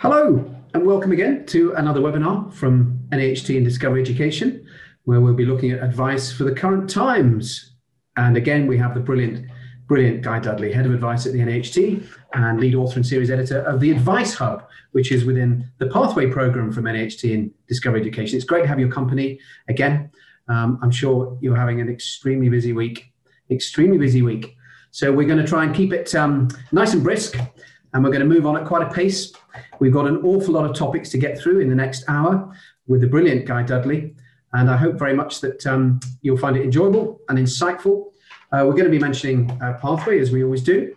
Hello and welcome again to another webinar from NAHT Discovery Education, where we'll be looking at advice for the current times. And again, we have the brilliant Guy Dudley, Head of Advice at the NAHT and lead author and series editor of the Advice Hub, which is within the Pathway program from NAHT in Discovery Education. It's great to have your company again. I'm sure you're having an extremely busy week. So we're going to try and keep it nice and brisk, and we're going to move on at quite a pace. We've got an awful lot of topics to get through in the next hour with the brilliant Guy Dudley, and I hope very much that you'll find it enjoyable and insightful. We're going to be mentioning Pathway, as we always do,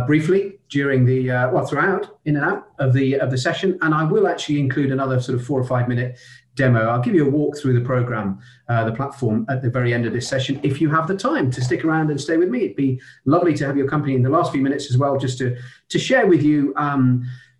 briefly during the throughout, in and out of the session, and I will actually include another sort of 4 or 5 minute demo. I'll give you a walk through the program, the platform at the very end of this session. If you have the time to stick around and stay with me, it'd be lovely to have your company in the last few minutes as well, just to share with you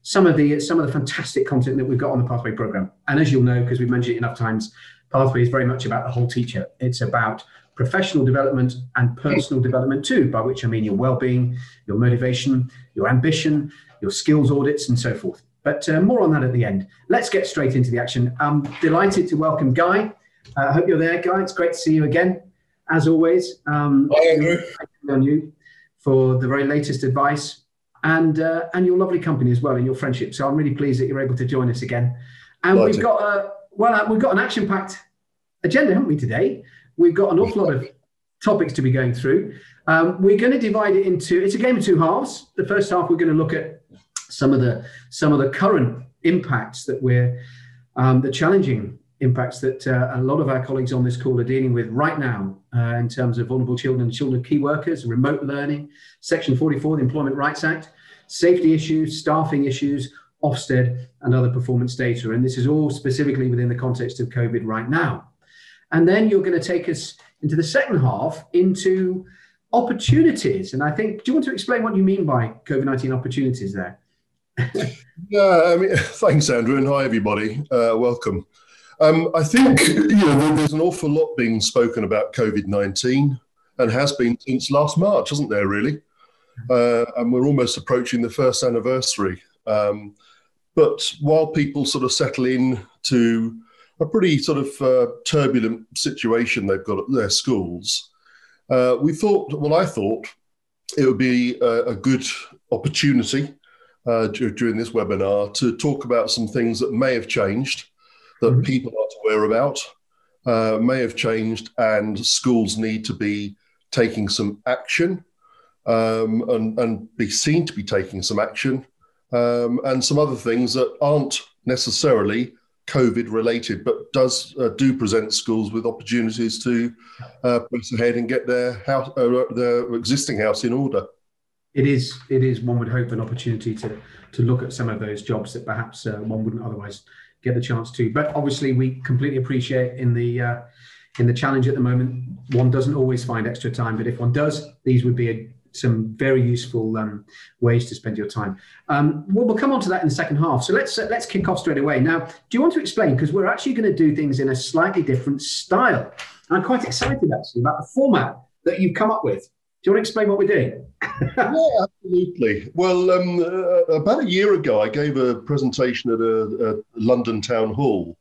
some of the fantastic content that we've got on the Pathway program. And as you'll know, because we've mentioned it enough times, Pathway is very much about the whole teacher. It's about professional development and personal development too, by which I mean your well-being, your motivation, your ambition, your skills audits, and so forth. But more on that at the end. Let's get straight into the action. I'm delighted to welcome Guy. I hope you're there, Guy. It's great to see you again, as always. Hi, Andrew. Thank you on you for the very latest advice and your lovely company as well, and your friendship. So I'm really pleased that you're able to join us again. And we've got an action-packed agenda, haven't we, today? We've got an awful lot of topics to be going through. We're going to divide it into, it's a game of two halves. The first half, we're going to look at some of the current impacts that the challenging impacts that a lot of our colleagues on this call are dealing with right now in terms of vulnerable children and children of key workers, remote learning, Section 44, the Employment Rights Act, safety issues, staffing issues, Ofsted, and other performance data. And this is all specifically within the context of COVID right now. And then you're going to take us into the second half into opportunities. And I think, do you want to explain what you mean by COVID-19 opportunities there? Yeah, I mean, thanks, Andrew, and hi, everybody. Welcome. I think there's an awful lot being spoken about COVID-19 and has been since last March, hasn't there, really? And we're almost approaching the first anniversary. But while people sort of settle in to a pretty sort of turbulent situation they've got at their schools, I thought it would be a good opportunity during this webinar to talk about some things that may have changed, that people aren't aware about, may have changed, and schools need to be taking some action and be seen to be taking some action, and some other things that aren't necessarily COVID related, but do present schools with opportunities to press ahead and get their existing house in order. It is, one would hope, an opportunity to look at some of those jobs that perhaps one wouldn't otherwise get the chance to. But obviously, we completely appreciate in the challenge at the moment, one doesn't always find extra time. But if one does, these would be some very useful ways to spend your time. We'll come on to that in the second half. So let's kick off straight away. Now, do you want to explain? Because we're actually going to do things in a slightly different style. And I'm quite excited, actually, about the format that you've come up with. Do you want to explain what we're doing? Yeah, absolutely. Well, about a year ago, I gave a presentation at a London town hall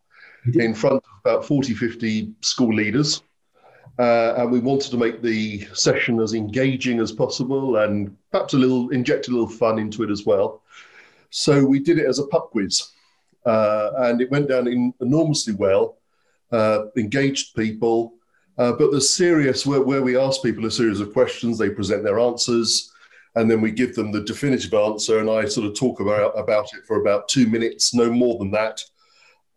in front of about 40, 50 school leaders. And we wanted to make the session as engaging as possible and perhaps inject a little fun into it as well. So we did it as a pub quiz. And it went down enormously well, engaged people. But the serious, where we ask people a series of questions, they present their answers, and then we give them the definitive answer, and I sort of talk about it for about 2 minutes, no more than that.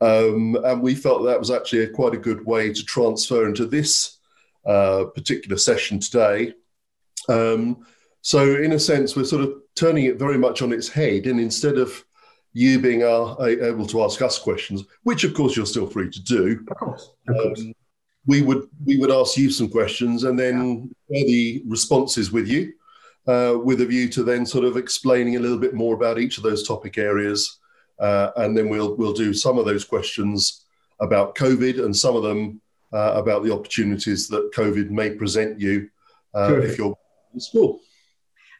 And we felt that was actually quite a good way to transfer into this particular session today. So in a sense, we're sort of turning it very much on its head, and instead of you being able to ask us questions, which of course you're still free to do. Of course. We would ask you some questions and then share the responses with you, with a view to then sort of explaining a little bit more about each of those topic areas, and then we'll do some of those questions about COVID and some of them about the opportunities that COVID may present you if you're in school.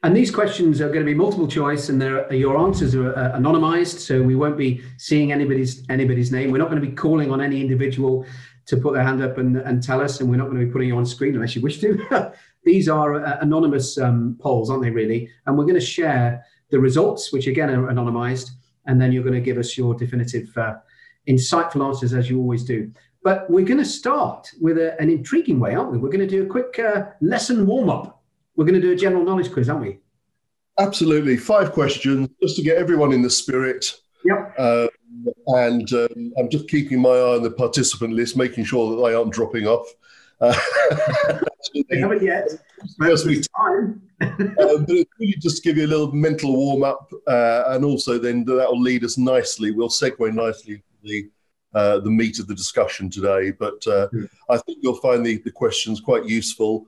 And these questions are going to be multiple choice, and your answers are anonymized, so we won't be seeing anybody's name. We're not going to be calling on any individual to put their hand up and tell us, and we're not going to be putting you on screen unless you wish to. These are anonymous polls, aren't they, really? And we're going to share the results, which again are anonymized, and then you're going to give us your definitive, insightful answers, as you always do. But we're going to start with an intriguing way, aren't we? We're going to do a quick lesson warm-up. We're going to do a general knowledge quiz, aren't we? Absolutely. 5 questions, just to get everyone in the spirit. Yep. And I'm just keeping my eye on the participant list, making sure that they aren't dropping off. We haven't yet. Time. But it's really just to give you a little mental warm-up, and also then that will lead us nicely. We'll segue nicely to the meat of the discussion today. But I think you'll find the questions quite useful.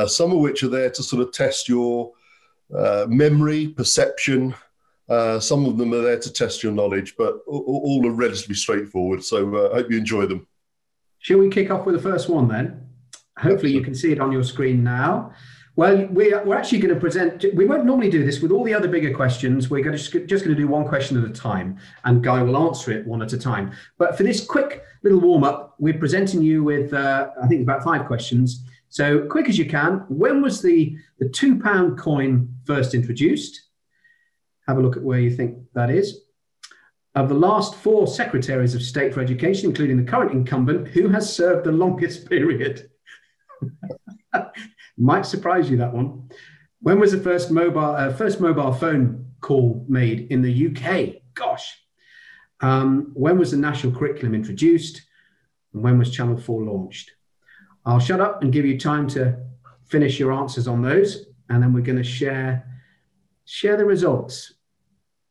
Some of which are there to sort of test your memory, perception. Some of them are there to test your knowledge, but all are relatively straightforward. So I hope you enjoy them. Shall we kick off with the first one then? Hopefully you can see it on your screen now. Well, we're actually going to present, we won't normally do this with all the other bigger questions. We're just going to do one question at a time, and Guy will answer it one at a time. But for this quick little warm-up, we're presenting you with, I think, about 5 questions. So quick as you can, when was the £2 coin first introduced? Have a look at where you think that is. Of the last 4 secretaries of state for education, including the current incumbent, who has served the longest period? Might surprise you, that one. When was the first mobile phone call made in the UK? Gosh. When was the national curriculum introduced? And when was Channel 4 launched? I'll shut up and give you time to finish your answers on those, and then we're going to share the results.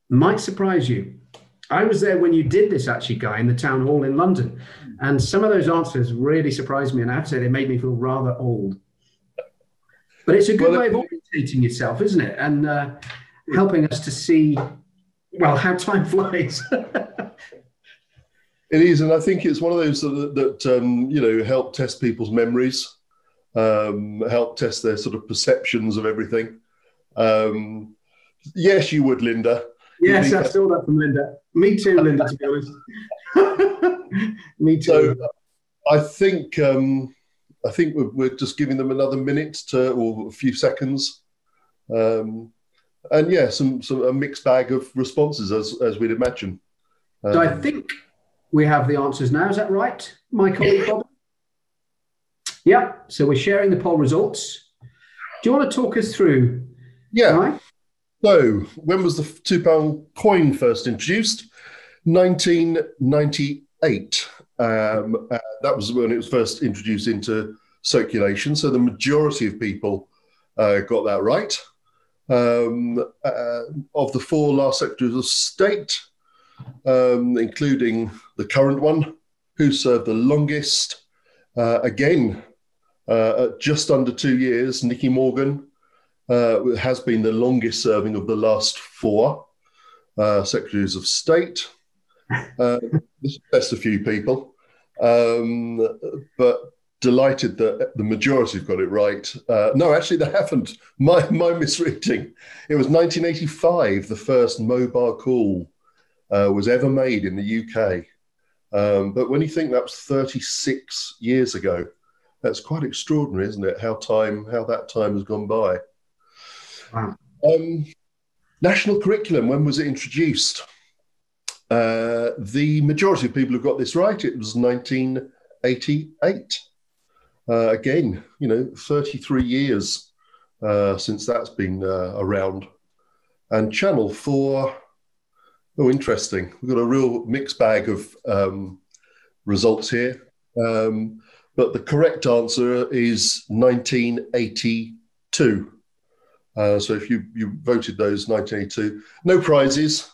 Might surprise you. I was there when you did this, actually, Guy, in the town hall in London, and some of those answers really surprised me, and I have to say they made me feel rather old. But it's a good way of orientating yourself, isn't it? And helping us to see, well, how time flies. It is, and I think it's one of those that help test people's memories, help test their sort of perceptions of everything. Yes, you would, Linda. Yes, I saw that from Linda. Me too, Linda, to be honest. Me too. So I think we're just giving them another minute or a few seconds. And yeah, a mixed bag of responses as we'd imagine. So I think we have the answers now. Is that right, my colleague Bob? Yeah. So we're sharing the poll results. Do you want to talk us through? Yeah. Right? So when was the £2 coin first introduced? 1998. That was when it was first introduced into circulation. So the majority of people got that right. Of the 4 last secretaries of state, including the current one, who served the longest, again, just under 2 years, Nicky Morgan has been the longest serving of the last 4 secretaries of state. This is a few people, but delighted that the majority have got it right. No, actually, they haven't. My misreading. It was 1985, the first mobile call was ever made in the UK. But when you think that was 36 years ago, that's quite extraordinary, isn't it? How that time has gone by. Wow. National curriculum, when was it introduced? The majority of people who got this right, it was 1988. Again, 33 years since that's been around. And Channel 4, oh, interesting. We've got a real mixed bag of results here. But the correct answer is 1982. So if you voted those 1982, no prizes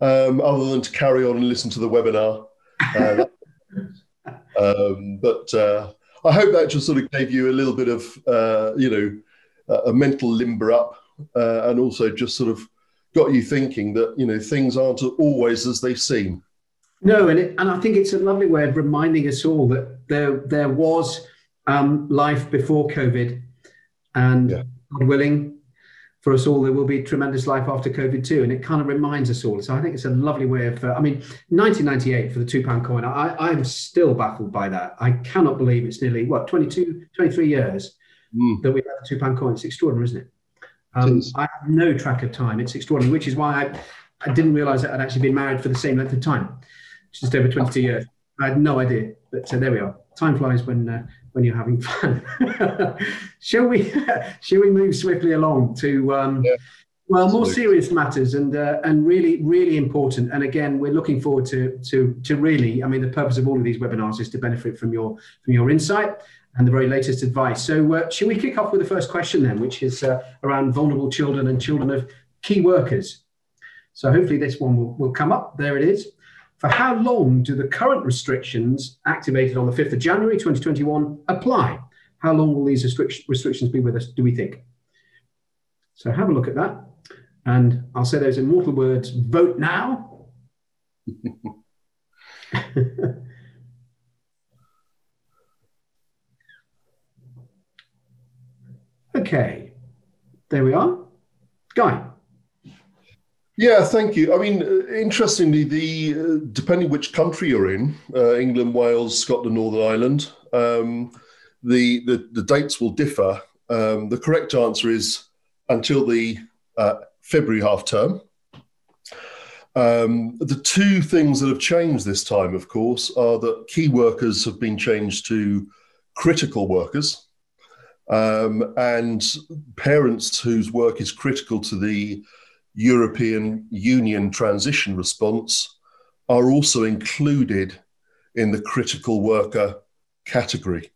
other than to carry on and listen to the webinar. But I hope that just sort of gave you a little bit of, a mental limber up, and also just sort of got you thinking that, things aren't always as they seem. No, and I think it's a lovely way of reminding us all that there was life before COVID, and God willing, for us all, there will be tremendous life after COVID too. And it kind of reminds us all. So I think it's a lovely way of, 1998 for the £2 coin. I'm still baffled by that. I cannot believe it's nearly, 23 years that we have the £2 coin. It's extraordinary, isn't it? I have no track of time. It's extraordinary, which is why I didn't realise that I'd actually been married for the same length of time, just over 22 years. I had no idea, but there we are. Time flies when you're having fun. Shall we move swiftly along to more serious matters and really, really important. And again, we're looking forward to really, the purpose of all of these webinars is to benefit from your insight and the very latest advice. So shall we kick off with the first question then, which is around vulnerable children and children of key workers. So hopefully this one will come up. There it is. For how long do the current restrictions activated on the 5th of January 2021 apply? How long will these restrictions be with us, do we think? So have a look at that. And I'll say those immortal words, vote now. Okay, there we are. Guy. Yeah, thank you. Interestingly, depending which country you're in, England, Wales, Scotland, Northern Ireland, the dates will differ. The correct answer is until the February half term. The two things that have changed this time, of course, are that key workers have been changed to critical workers, and parents whose work is critical to the European Union transition response are also included in the critical worker category.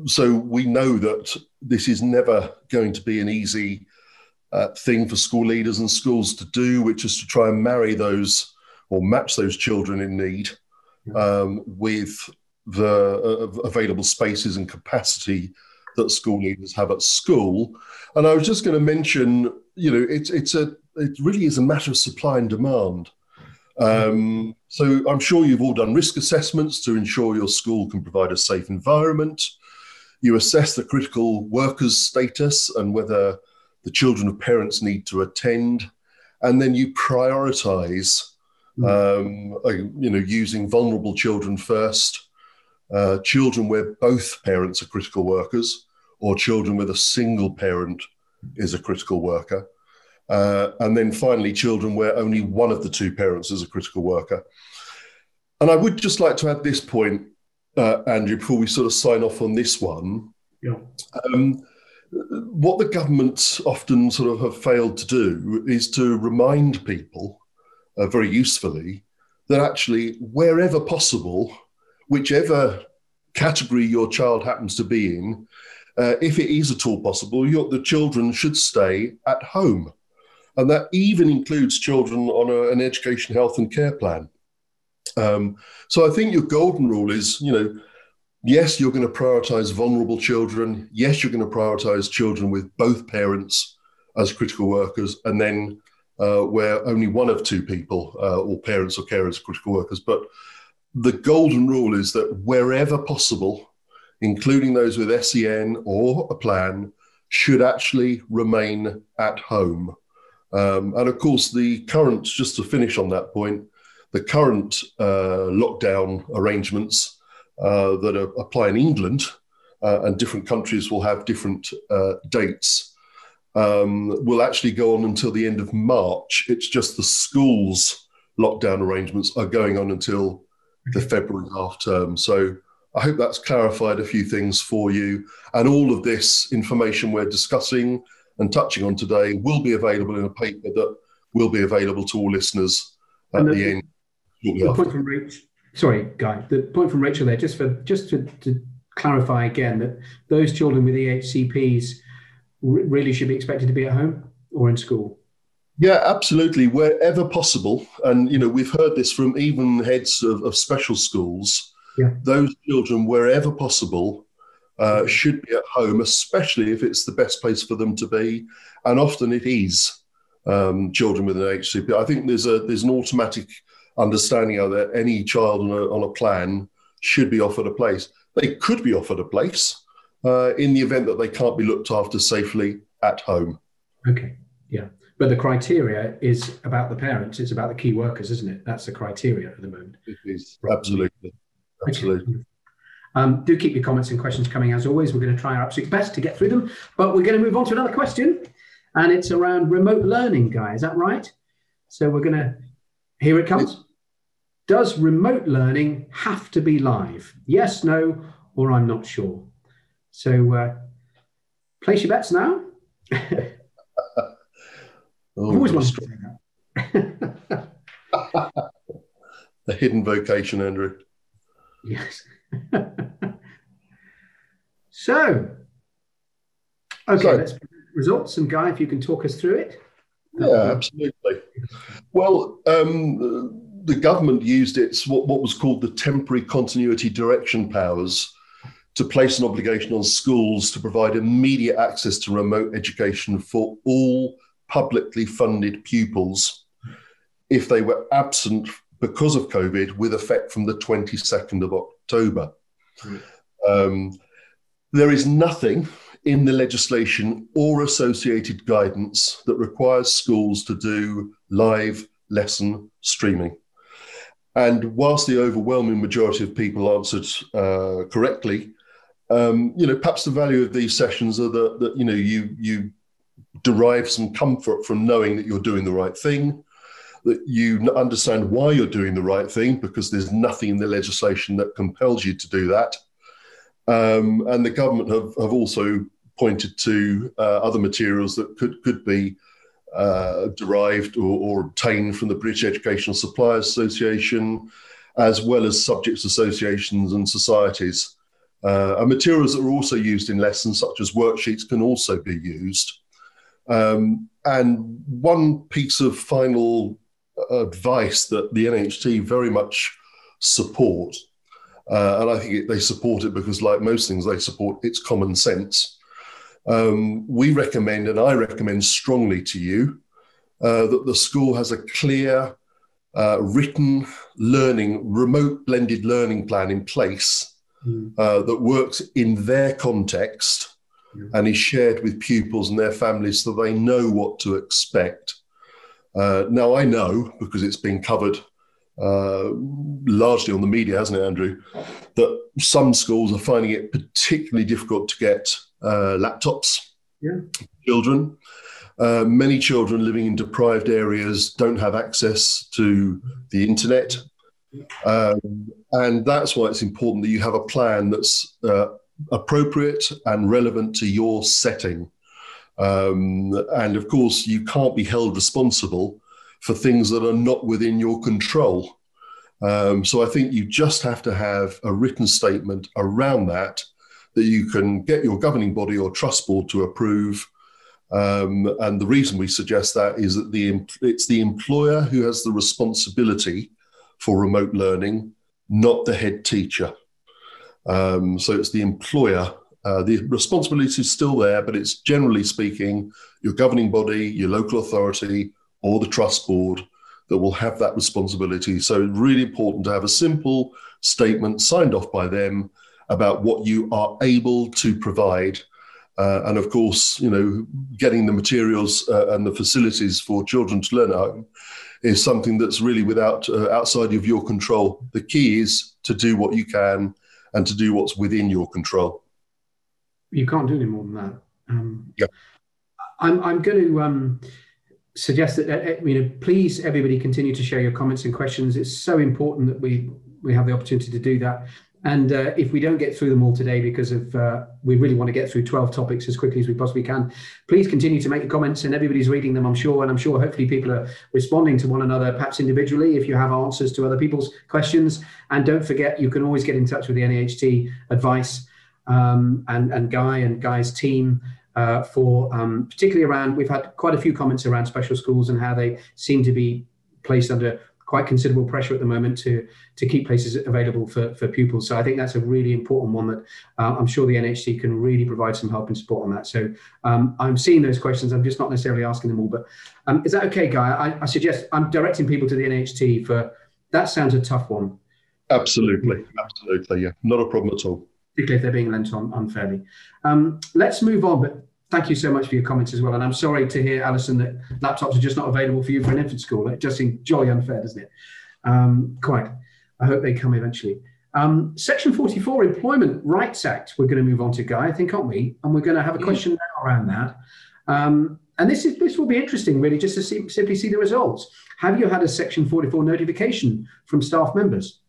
So we know that this is never going to be an easy thing for school leaders and schools to do, which is to try and marry those or match those children in need with the available spaces and capacity that school leaders have at school. And I was just going to mention, it really is a matter of supply and demand. So I'm sure you've all done risk assessments to ensure your school can provide a safe environment. You assess the critical workers status and whether the children of parents need to attend. And then you prioritize, using vulnerable children first, children where both parents are critical workers, or children with a single parent is a critical worker. And then finally, children where only one of the two parents is a critical worker. And I would just like to add this point, Andrew, before we sort of sign off on this one. Yeah. What the government often sort of have failed to do is to remind people very usefully that actually, wherever possible, whichever category your child happens to be in, if it is at all possible, the children should stay at home. And that even includes children on an education, health and care plan. So I think your golden rule is, yes, you're going to prioritise vulnerable children. Yes, you're going to prioritise children with both parents as critical workers, and then where only one of two people, or parents or carers, are critical workers. But the golden rule is that wherever possible, including those with SEN or a plan, should actually remain at home. And of course, just to finish on that point, the current lockdown arrangements that apply in England, and different countries will have different dates, will actually go on until the end of March. It's just the schools' lockdown arrangements are going on until the February half term. So I hope that's clarified a few things for you. And all of this information we're discussing and touching on today will be available in a paper that will be available to all listeners at the end. The point from Rachel, sorry, Guy, the point from Rachel there, just to clarify again, that those children with EHCPs really should be expected to be at home or in school. Yeah, absolutely, wherever possible. And, we've heard this from even heads of special schools. Yeah. Those children, wherever possible, should be at home, especially if it's the best place for them to be. And often it is children with an HCP. I think there's an automatic understanding out there any child on a plan should be offered a place. They could be offered a place in the event that they can't be looked after safely at home. Okay, yeah. But the criteria is about the parents. It's about the key workers, isn't it? That's the criteria at the moment. It is, absolutely. Absolutely. Okay. Do keep your comments and questions coming as always. We're going to try our absolute best to get through them, but we're going to move on to another question, and it's around remote learning, Guy. Is that right? So we're going to, here it comes. Does remote learning have to be live? Yes, no, or I'm not sure. So place your bets now. Always wanted to say that. A hidden vocation, Andrew. Yes. So, let's results, and Guy, if you can talk us through it. Yeah, absolutely. Well, the government used what was called the temporary continuity direction powers to place an obligation on schools to provide immediate access to remote education for all publicly funded pupils if they were absent because of COVID, with effect from the 22nd of October. There is nothing in the legislation or associated guidance that requires schools to do live lesson streaming. And whilst the overwhelming majority of people answered correctly, perhaps the value of these sessions are that you derive some comfort from knowing that you're doing the right thing, that you understand why you're doing the right thing, because there's nothing in the legislation that compels you to do that. And the government have also pointed to other materials that could be derived or obtained from the British Educational Suppliers Association, as well as subjects associations and societies. And materials that are also used in lessons, such as worksheets, can also be used. And one piece of final advice that the NHT very much support, and I think they support it because, like most things, they support its common sense. We recommend, and I recommend strongly to you, that the school has a clear written remote blended learning plan in place that works in their context and is shared with pupils and their families so they know what to expect. Now, I know, because it's been covered largely on the media, hasn't it, Andrew, that some schools are finding it particularly difficult to get laptops for children. Many children living in deprived areas don't have access to the internet. And that's why it's important that you have a plan that's appropriate and relevant to your setting. And of course, you can't be held responsible for things that are not within your control. So I think you just have to have a written statement around that you can get your governing body or trust board to approve. And the reason we suggest that is that it's the employer who has the responsibility for remote learning, not the head teacher. So it's the employer. The responsibility is still there, but it's generally speaking your governing body, your local authority, or the trust board that will have that responsibility. So it's really important to have a simple statement signed off by them about what you are able to provide. And of course, getting the materials and the facilities for children to learn at home is something that's really outside of your control. The key is to do what you can and to do what's within your control. You can't do any more than that. I'm going to suggest that please, everybody, continue to share your comments and questions. It's so important that we have the opportunity to do that. And if we don't get through them all today, because we really want to get through 12 topics as quickly as we possibly can, please continue to make your comments, and everybody's reading them, I'm sure. And I'm sure hopefully people are responding to one another, perhaps individually, if you have answers to other people's questions. And don't forget, you can always get in touch with the NAHT advice and Guy and Guy's team for particularly around, we've had quite a few comments around special schools and how they seem to be placed under quite considerable pressure at the moment to keep places available for pupils. So I think that's a really important one that I'm sure the NHT can really provide some help and support on that. So I'm seeing those questions. I'm just not necessarily asking them all, but is that okay, Guy? I suggest I'm directing people to the NHT for, that sounds a tough one. Absolutely, yeah, not a problem at all. Particularly if they're being lent on unfairly. Let's move on, but thank you so much for your comments as well. And I'm sorry to hear, Alison, that laptops are just not available for you for an infant school. It just seems jolly unfair, doesn't it? Quite. I hope they come eventually. Section 44, Employment Rights Act, we're going to move on to, Guy, I think, aren't we? And we're going to have a question now around that. And this will be interesting, really, just to simply see the results. Have you had a Section 44 notification from staff members?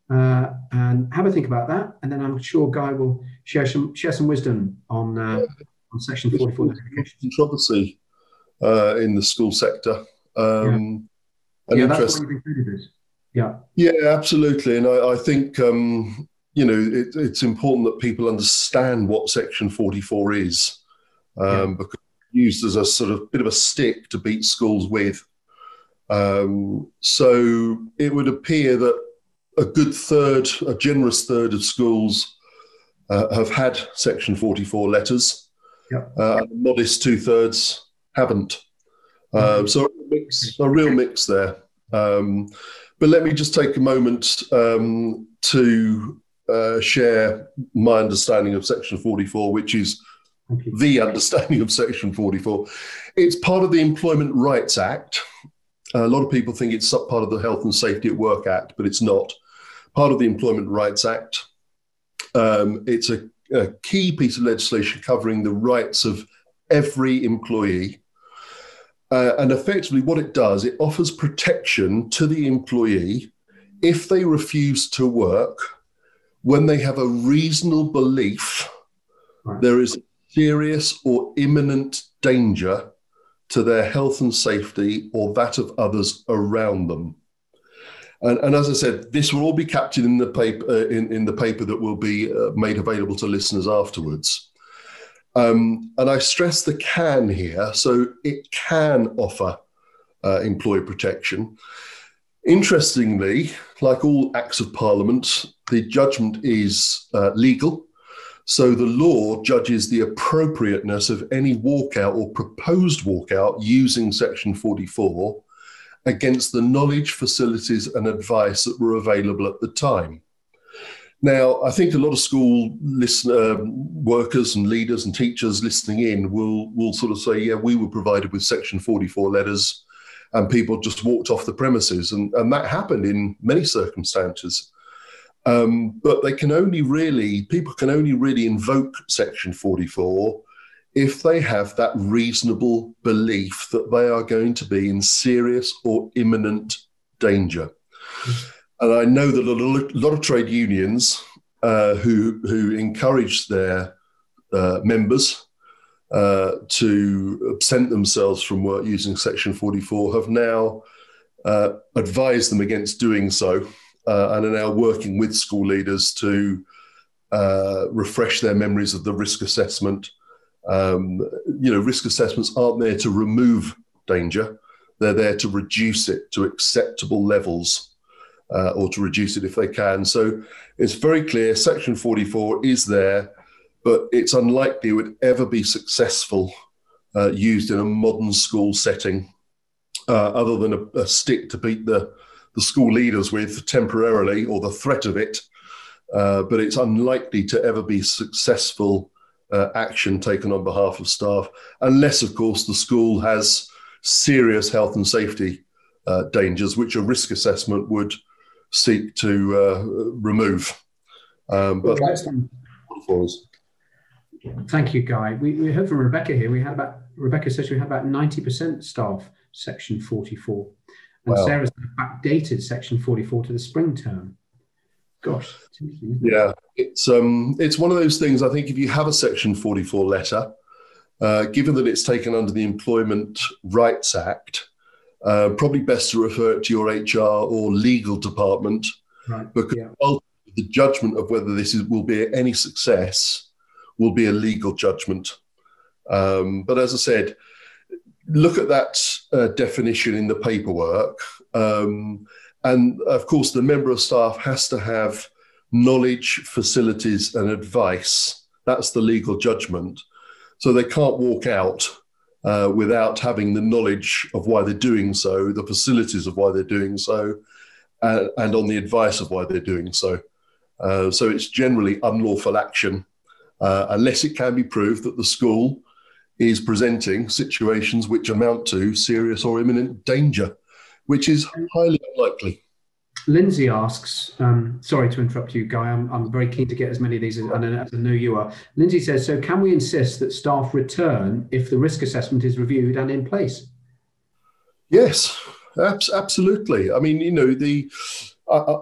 And have a think about that. And then I'm sure Guy will share some wisdom on Section 44 notification. Controversy in the school sector. And that's why you've included this. Yeah, absolutely. And I think, it's important that people understand what Section 44 is, because it's used as a sort of bit of a stick to beat schools with. So it would appear that a generous third of schools have had Section 44 letters, and a modest 2/3 haven't. So a real mix there. But let me just take a moment to share my understanding of Section 44, which is the understanding of Section 44. It's part of the Employment Rights Act. A lot of people think it's part of the Health and Safety at Work Act, but it's not. Part of the Employment Rights Act. It's a key piece of legislation covering the rights of every employee. And effectively what it does, it offers protection to the employee if they refuse to work when they have a reasonable belief there is serious or imminent danger to their health and safety or that of others around them. And as I said, this will all be captured in the paper, in the paper that will be made available to listeners afterwards. And I stress the can here, so it can offer employee protection. Interestingly, like all acts of parliament, the judgment is legal. So the law judges the appropriateness of any walkout or proposed walkout using Section 44 against the knowledge, facilities and advice that were available at the time. Now, I think a lot of school workers and leaders and teachers listening in will sort of say, yeah, we were provided with Section 44 letters and people just walked off the premises. And that happened in many circumstances. But people can only really invoke Section 44 if they have that reasonable belief that they are going to be in serious or imminent danger. And I know that a lot of trade unions who encourage their members to absent themselves from work using Section 44 have now advised them against doing so and are now working with school leaders to refresh their memories of the risk assessment. Risk assessments aren't there to remove danger. They're there to reduce it to acceptable levels. Or to reduce it if they can. So it's very clear Section 44 is there, but it's unlikely it would ever be successful used in a modern school setting, other than a stick to beat the school leaders with temporarily, or the threat of it. But it's unlikely to ever be successful action taken on behalf of staff, unless, of course, the school has serious health and safety dangers, which a risk assessment would seek to remove. But that's for us. Thank you, Guy. We heard from Rebecca here. Rebecca says we had about 90% staff Section 44. And wow. Sarah's backdated Section 44 to the spring term. Gosh. Yeah, it's one of those things. I think if you have a Section 44 letter, given that it's taken under the Employment Rights Act, probably best to refer it to your HR or legal department, right, because the judgment of whether will be any success will be a legal judgment. But as I said, look at that definition in the paperwork. And of course, the member of staff has to have knowledge, facilities and advice. That's the legal judgment. So they can't walk out without having the knowledge of why they're doing so, the facilities of why they're doing so, and on the advice of why they're doing so. So it's generally unlawful action, unless it can be proved that the school is presenting situations which amount to serious or imminent danger, which is highly unlikely. Lindsay asks, sorry to interrupt you, Guy, I'm very keen to get as many of these as I know you are. Lindsay says, so can we insist that staff return if the risk assessment is reviewed and in place? Yes, absolutely. I mean, you know,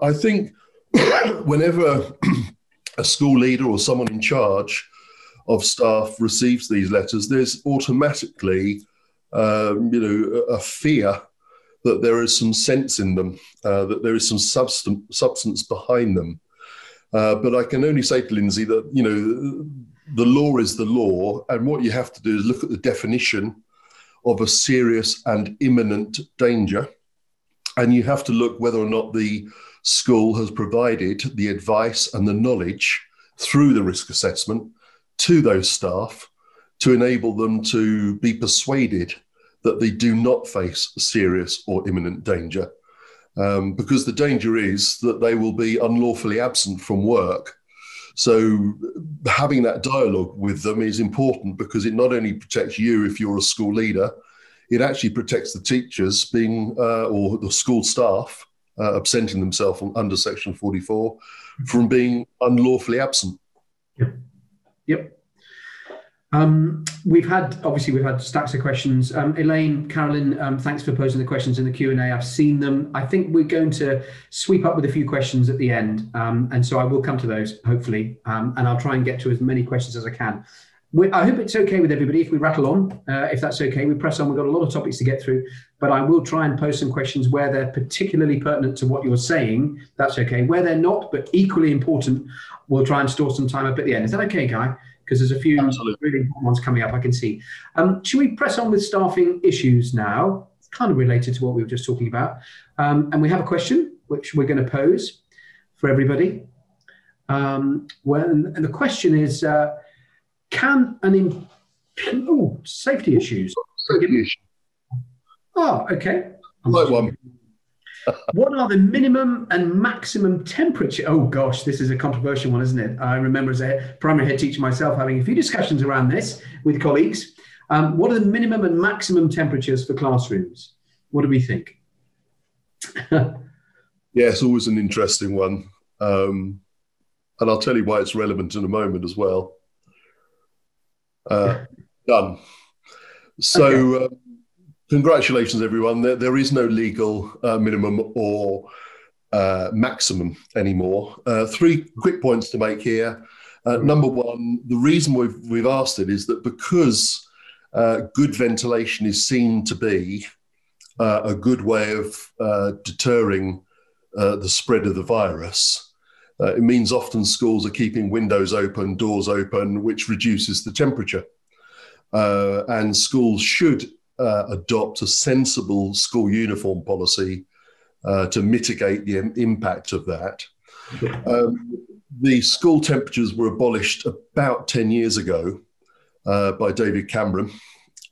I think whenever a school leader or someone in charge of staff receives these letters, there's automatically, a fear that there is some sense in them, that there is some substance behind them. But I can only say to Lindsay that, you know, the law is the law, and what you have to do is look at the definition of a serious and imminent danger, and you have to look whether or not the school has provided the advice and the knowledge through the risk assessment to those staff to enable them to be persuaded that they do not face serious or imminent danger. Because the danger is that they will be unlawfully absent from work. So having that dialogue with them is important, because it not only protects you if you're a school leader, it actually protects the teachers being, or the school staff absenting themselves under Section 44 from being unlawfully absent. Yep. We've had stacks of questions. Elaine, Carolyn, thanks for posing the questions in the Q&A. I've seen them. I think we're going to sweep up with a few questions at the end. And so I will come to those, hopefully, and I'll try and get to as many questions as I can. I hope it's okay with everybody if we rattle on, if that's okay. We press on. We've got a lot of topics to get through, but I will try and post some questions where they're particularly pertinent to what you're saying. That's okay. Where they're not, but equally important, we'll try and store some time up at the end. Is that okay, Guy? Because there's a few really important ones coming up, I can see. Should we press on with staffing issues now? It's kind of related to what we were just talking about. And we have a question, which we're going to pose for everybody. And the question is, safety issues. Safety issues. Oh, okay. Like one. What are the minimum and maximum temperature? Oh gosh, this is a controversial one, isn't it? I remember as a primary head teacher myself having a few discussions around this with colleagues. What are the minimum and maximum temperatures for classrooms? What do we think? Yeah, it's always an interesting one. And I'll tell you why it's relevant in a moment as well. Done. So, okay. Congratulations, everyone. There is no legal minimum or maximum anymore. Three quick points to make here. Number one, the reason we've asked it is that because good ventilation is seen to be a good way of deterring the spread of the virus, it means often schools are keeping windows open, doors open, which reduces the temperature. And schools should adopt a sensible school uniform policy to mitigate the impact of that. The school temperatures were abolished about 10 years ago by David Cameron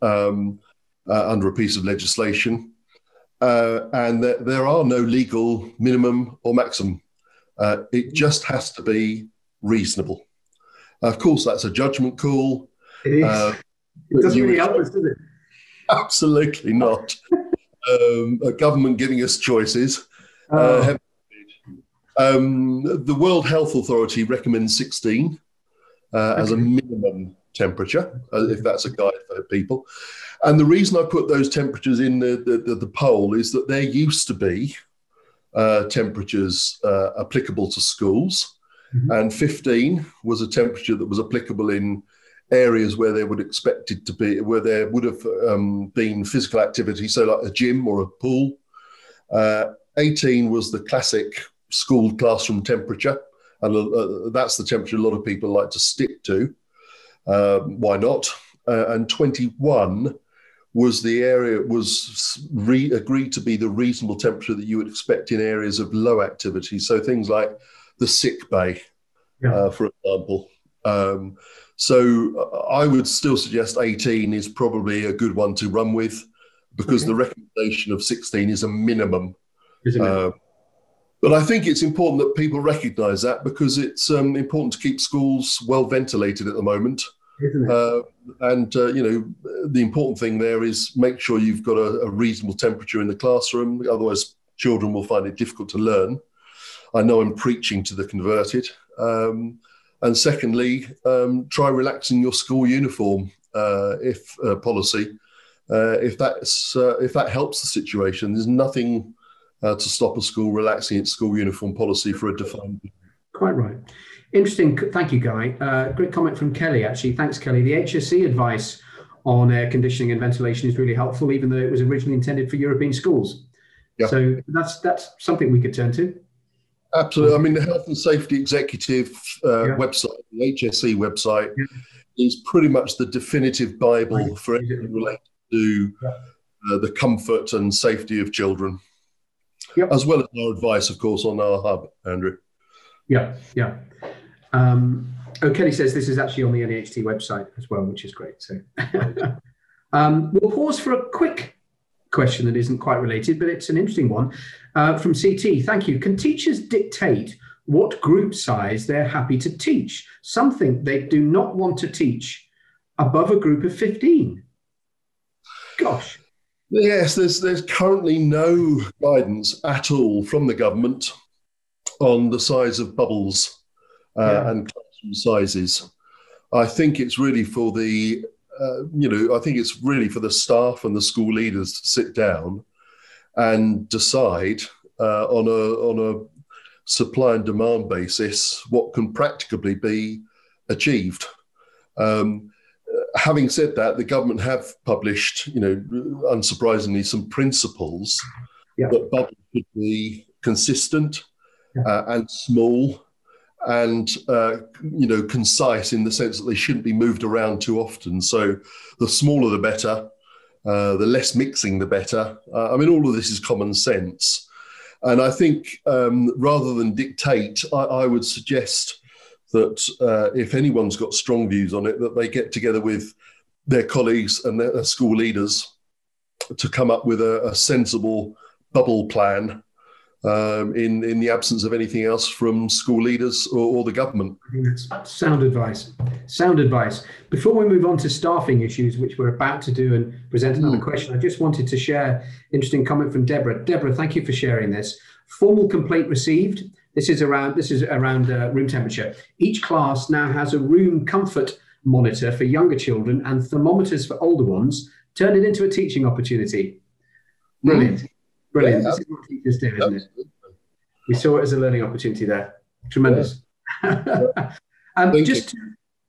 under a piece of legislation. And there are no legal minimum or maximum. It just has to be reasonable. Of course, that's a judgment call. It is. It doesn't really help us, does it? Absolutely not. A government giving us choices. The World Health Authority recommends 16 as a minimum temperature, if that's a guide for people. And the reason I put those temperatures in the poll is that there used to be temperatures applicable to schools, and 15 was a temperature that was applicable in areas where they would expect it to be, where there would have been physical activity, so like a gym or a pool. 18 was the classic school classroom temperature, and that's the temperature a lot of people like to stick to. Why not? And 21 was the area, agreed to be the reasonable temperature that you would expect in areas of low activity. So things like the sick bay, for example. So I would still suggest 18 is probably a good one to run with, because the recommendation of 16 is a minimum. But I think it's important that people recognise that, because it's important to keep schools well ventilated at the moment. Isn't it? The important thing there is make sure you've got a reasonable temperature in the classroom. Otherwise, children will find it difficult to learn. I know I'm preaching to the converted. And secondly, try relaxing your school uniform policy. If that helps the situation, there's nothing to stop a school relaxing its school uniform policy for a defined period. Quite right. Interesting. Thank you, Guy. Great comment from Kelly, actually. Thanks, Kelly. The HSE advice on air conditioning and ventilation is really helpful, even though it was originally intended for European schools. Yeah. So that's something we could turn to. Absolutely. I mean, the Health and Safety Executive website, the HSE website, is pretty much the definitive Bible for anything related to the comfort and safety of children, as well as our advice, of course, on our hub, Andrew. Yeah. Kelly says this is actually on the NAHT website as well, which is great. So we'll pause for a quick question that isn't quite related, but it's an interesting one from CT. Thank you. Can teachers dictate what group size they're happy to teach? Something they do not want to teach above a group of 15. Gosh. Yes, there's currently no guidance at all from the government on the size of bubbles and classroom sizes. I think it's really for the staff and the school leaders to sit down and decide on a supply and demand basis what can practicably be achieved. Having said that, the government have published, unsurprisingly, some principles that bubbles should be consistent and small and concise, in the sense that they shouldn't be moved around too often. So the smaller the better, the less mixing the better. All of this is common sense. And I think rather than dictate, I would suggest that if anyone's got strong views on it, that they get together with their colleagues and their school leaders to come up with a sensible bubble plan in the absence of anything else from school leaders or the government. I think that's sound advice. Sound advice. Before we move on to staffing issues, which we're about to do and present another question, I just wanted to share an interesting comment from Deborah. Deborah, thank you for sharing this. Formal complaint received. This is around room temperature. Each class now has a room comfort monitor for younger children and thermometers for older ones. Turn it into a teaching opportunity. Brilliant. Brilliant. This is what teachers do, isn't it? We saw it as a learning opportunity there. Tremendous. Just to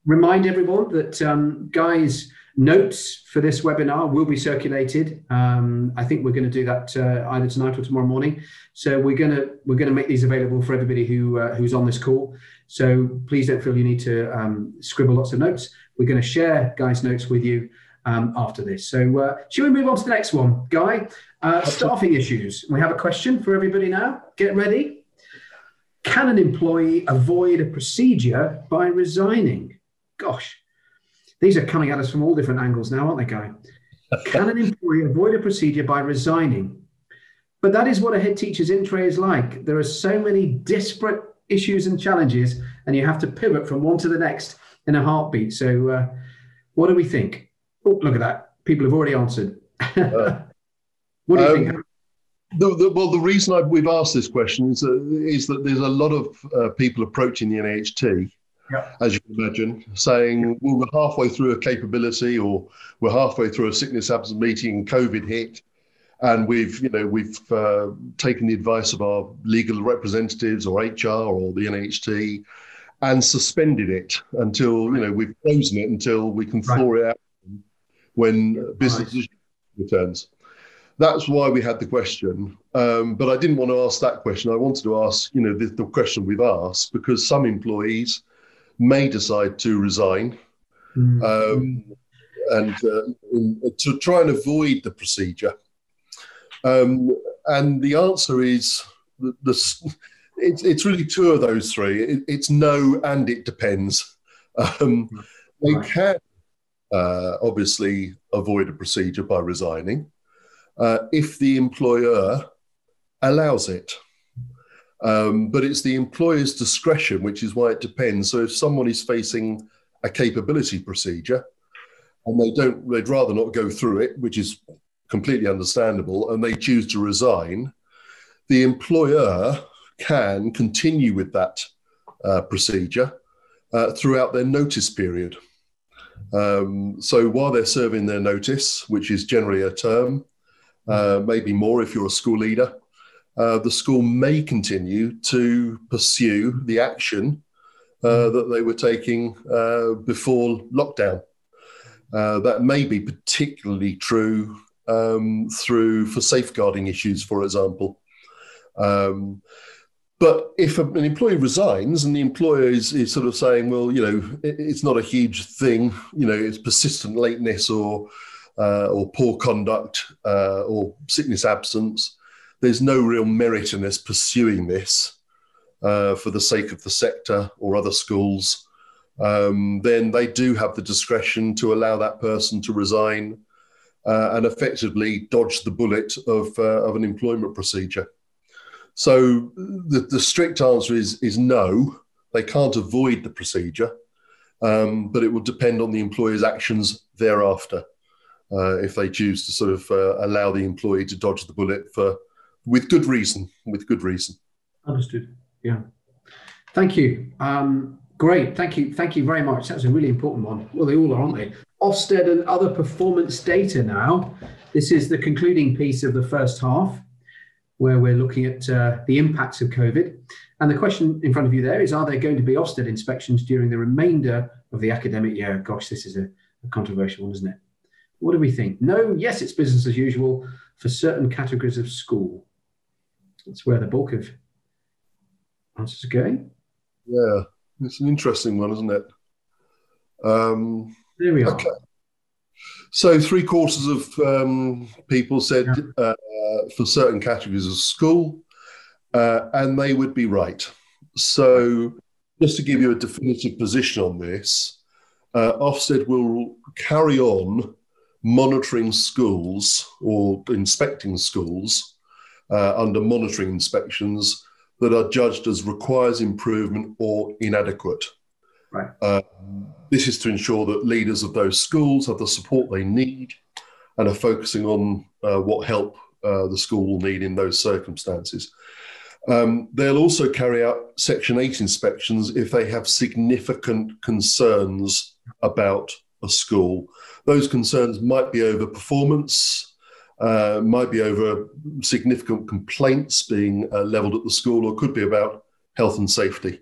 remind everyone that Guy's notes for this webinar will be circulated. I think we're going to do that either tonight or tomorrow morning. So we're going to make these available for everybody who's on this call. So please don't feel you need to scribble lots of notes. We're going to share Guy's notes with you after this. So shall we move on to the next one, Guy? Staffing issues. We have a question for everybody now. Get ready. Can an employee avoid a procedure by resigning? Gosh, these are coming at us from all different angles now, aren't they, Guy? Can an employee avoid a procedure by resigning? But that is what a head teacher's in tray is like. There are so many disparate issues and challenges, and you have to pivot from one to the next in a heartbeat. So what do we think? Oh, look at that. People have already answered. What do you think? The reason we've asked this question is that there's a lot of people approaching the NAHT, as you can imagine, saying, well, we're halfway through a capability, or we're halfway through a sickness absence meeting and COVID hit, and we've taken the advice of our legal representatives or HR or the NAHT and suspended it until, we've frozen it until we can thaw it out when business returns. That's why we had the question. But I didn't want to ask that question. I wanted to ask, the question we've asked, because some employees may decide to resign and to try and avoid the procedure. And the answer is, it's really two of those three. It's no, and it depends. They can obviously avoid a procedure by resigning. If the employer allows it. But it's the employer's discretion, which is why it depends. So if someone is facing a capability procedure, and they'd rather not go through it, which is completely understandable, and they choose to resign, the employer can continue with that procedure throughout their notice period. So while they're serving their notice, which is generally a term, maybe more if you're a school leader, the school may continue to pursue the action that they were taking before lockdown. That may be particularly true for safeguarding issues, for example. But if an employee resigns and the employer is sort of saying, well, it's not a huge thing, it's persistent lateness or poor conduct or sickness absence, there's no real merit in us pursuing this for the sake of the sector or other schools, then they do have the discretion to allow that person to resign and effectively dodge the bullet of an employment procedure. So the strict answer is no, they can't avoid the procedure, but it will depend on the employer's actions thereafter if they choose to sort of allow the employee to dodge the bullet with good reason. Understood. Yeah. Thank you. Great. Thank you very much. That's a really important one. Well, they all are, aren't they? Ofsted and other performance data now. This is the concluding piece of the first half, where we're looking at the impacts of COVID. And the question in front of you there is, are there going to be Ofsted inspections during the remainder of the academic year? Gosh, this is a controversial one, isn't it? What do we think? No, yes, it's business as usual for certain categories of school. That's where the bulk of answers are going. Yeah, it's an interesting one, isn't it? There we are. Okay. So 3/4 of people said for certain categories of school, and they would be right. So just to give you a definitive position on this, Ofsted will carry on monitoring schools or inspecting schools under monitoring inspections that are judged as requires improvement or inadequate. Right. This is to ensure that leaders of those schools have the support they need and are focusing on what help the school will need in those circumstances. They'll also carry out Section 8 inspections if they have significant concerns about a school. Those concerns might be over performance, might be over significant complaints being levelled at the school, or could be about health and safety.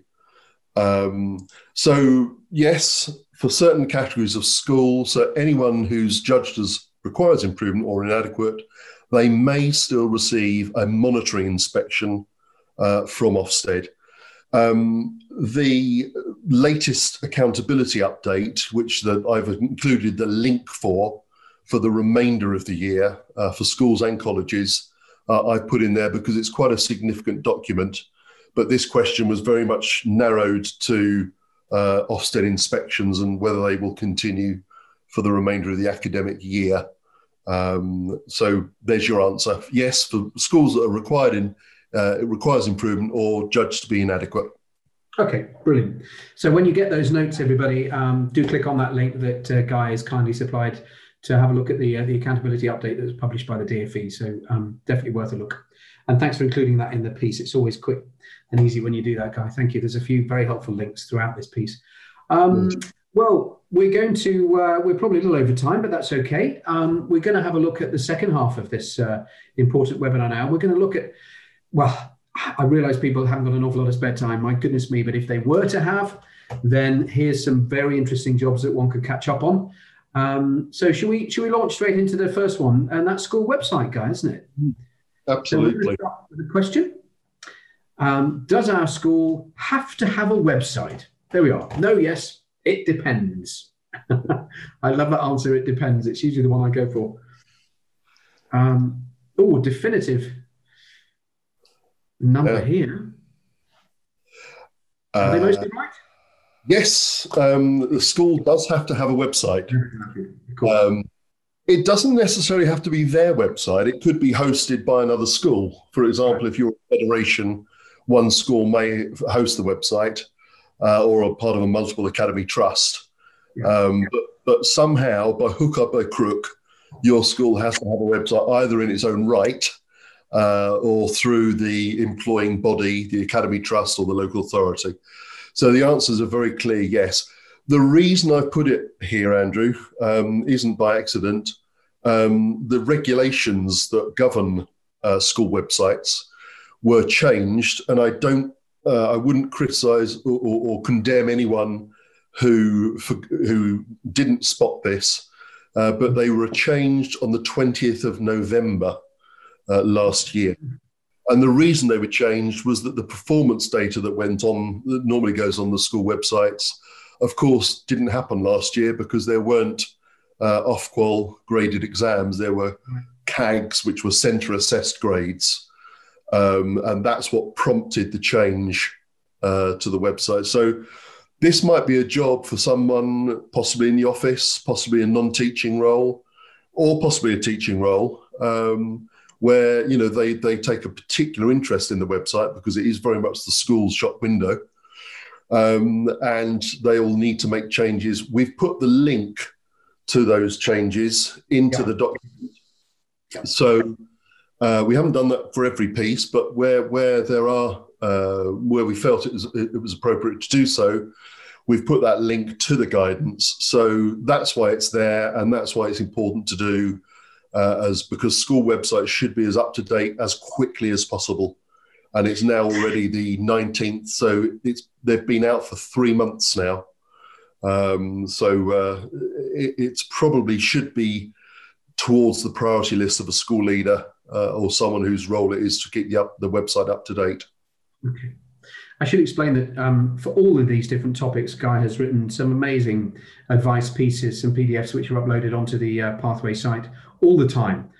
So yes, for certain categories of school, so anyone who's judged as requires improvement or inadequate, they may still receive a monitoring inspection from Ofsted. The latest accountability update, which I've included the link for the remainder of the year for schools and colleges, I've put in there because it's quite a significant document. But this question was very much narrowed to Ofsted inspections and whether they will continue for the remainder of the academic year. So there's your answer. Yes, for schools that are required it requires improvement or judged to be inadequate. Okay, brilliant. So when you get those notes, everybody, do click on that link that Guy has kindly supplied to have a look at the accountability update that was published by the DfE. So definitely worth a look. And thanks for including that in the piece. It's always quick and easy when you do that, Guy. Thank you. There's a few very helpful links throughout this piece. Well, we're going to, we're probably a little over time, but that's okay. We're going to have a look at the second half of this important webinar now. We're going to look at, well, I realise people haven't got an awful lot of spare time, my goodness me, but if they were to have, then here's some very interesting jobs that one could catch up on. So should we launch straight into the first one? And that's school website, Guy, isn't it? Absolutely. So we're going to start with a question. Does our school have to have a website? There we are. No, yes, it depends. I love that answer, it depends. It's usually the one I go for. Oh, definitive number here. Are they mostly right? Yes, the school does have to have a website. Cool. It doesn't necessarily have to be their website. It could be hosted by another school. For example, if you're a federation, one school may host the website or a part of a multiple academy trust. But somehow, by hook or by crook, your school has to have a website either in its own right or through the employing body, the academy trust or the local authority. So the answer is a very clear yes. The reason I've put it here, Andrew, isn't by accident. The regulations that govern school websites were changed, and I wouldn't criticise or condemn anyone who didn't spot this, but they were changed on the 20th of November last year. And the reason they were changed was that the performance data that went on, that normally goes on the school websites, of course, didn't happen last year because there weren't Ofqual graded exams. There were CAGs, which were centre assessed grades. And that's what prompted the change to the website. So this might be a job for someone possibly in the office, possibly a non-teaching role, or possibly a teaching role, where they take a particular interest in the website because it is very much the school's shop window, and they all need to make changes. We've put the link to those changes into the document. So we haven't done that for every piece, but where there are where we felt it was appropriate to do so, we've put that link to the guidance. So that's why it's there, and that's why it's important to do, because school websites should be as up to date as quickly as possible. And it's now already the 19th, so they've been out for 3 months now. It's probably should be towards the priority list of a school leader or someone whose role it is to keep the website up to date. Okay. I should explain that for all of these different topics, Guy has written some amazing advice pieces, some PDFs which are uploaded onto the Pathway site all the time.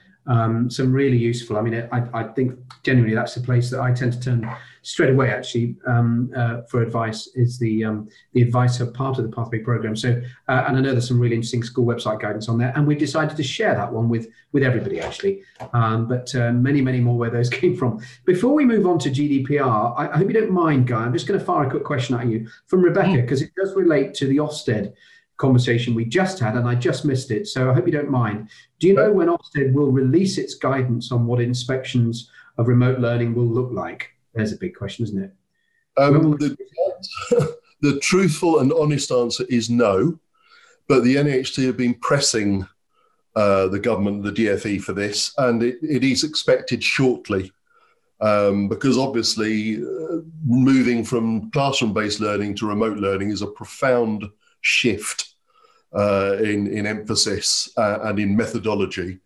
Some really useful. I mean, I think genuinely that's the place that I tend to turn straight away, actually, for advice, is the advice part of the Pathway program. So, and I know there's some really interesting school website guidance on there, and we've decided to share that one with everybody, actually. But many, many more where those came from. Before we move on to GDPR, I hope you don't mind, Guy, I'm just going to fire a quick question at you from Rebecca, because it does relate to the Ofsted conversation we just had, and I just missed it. So I hope you don't mind. Do you know when Ofsted will release its guidance on what inspections of remote learning will look like? There's a big question, isn't it? The truthful and honest answer is no, but the NAHT have been pressing the government, the DfE, for this, and it is expected shortly, because obviously moving from classroom-based learning to remote learning is a profound shift in emphasis and in methodology,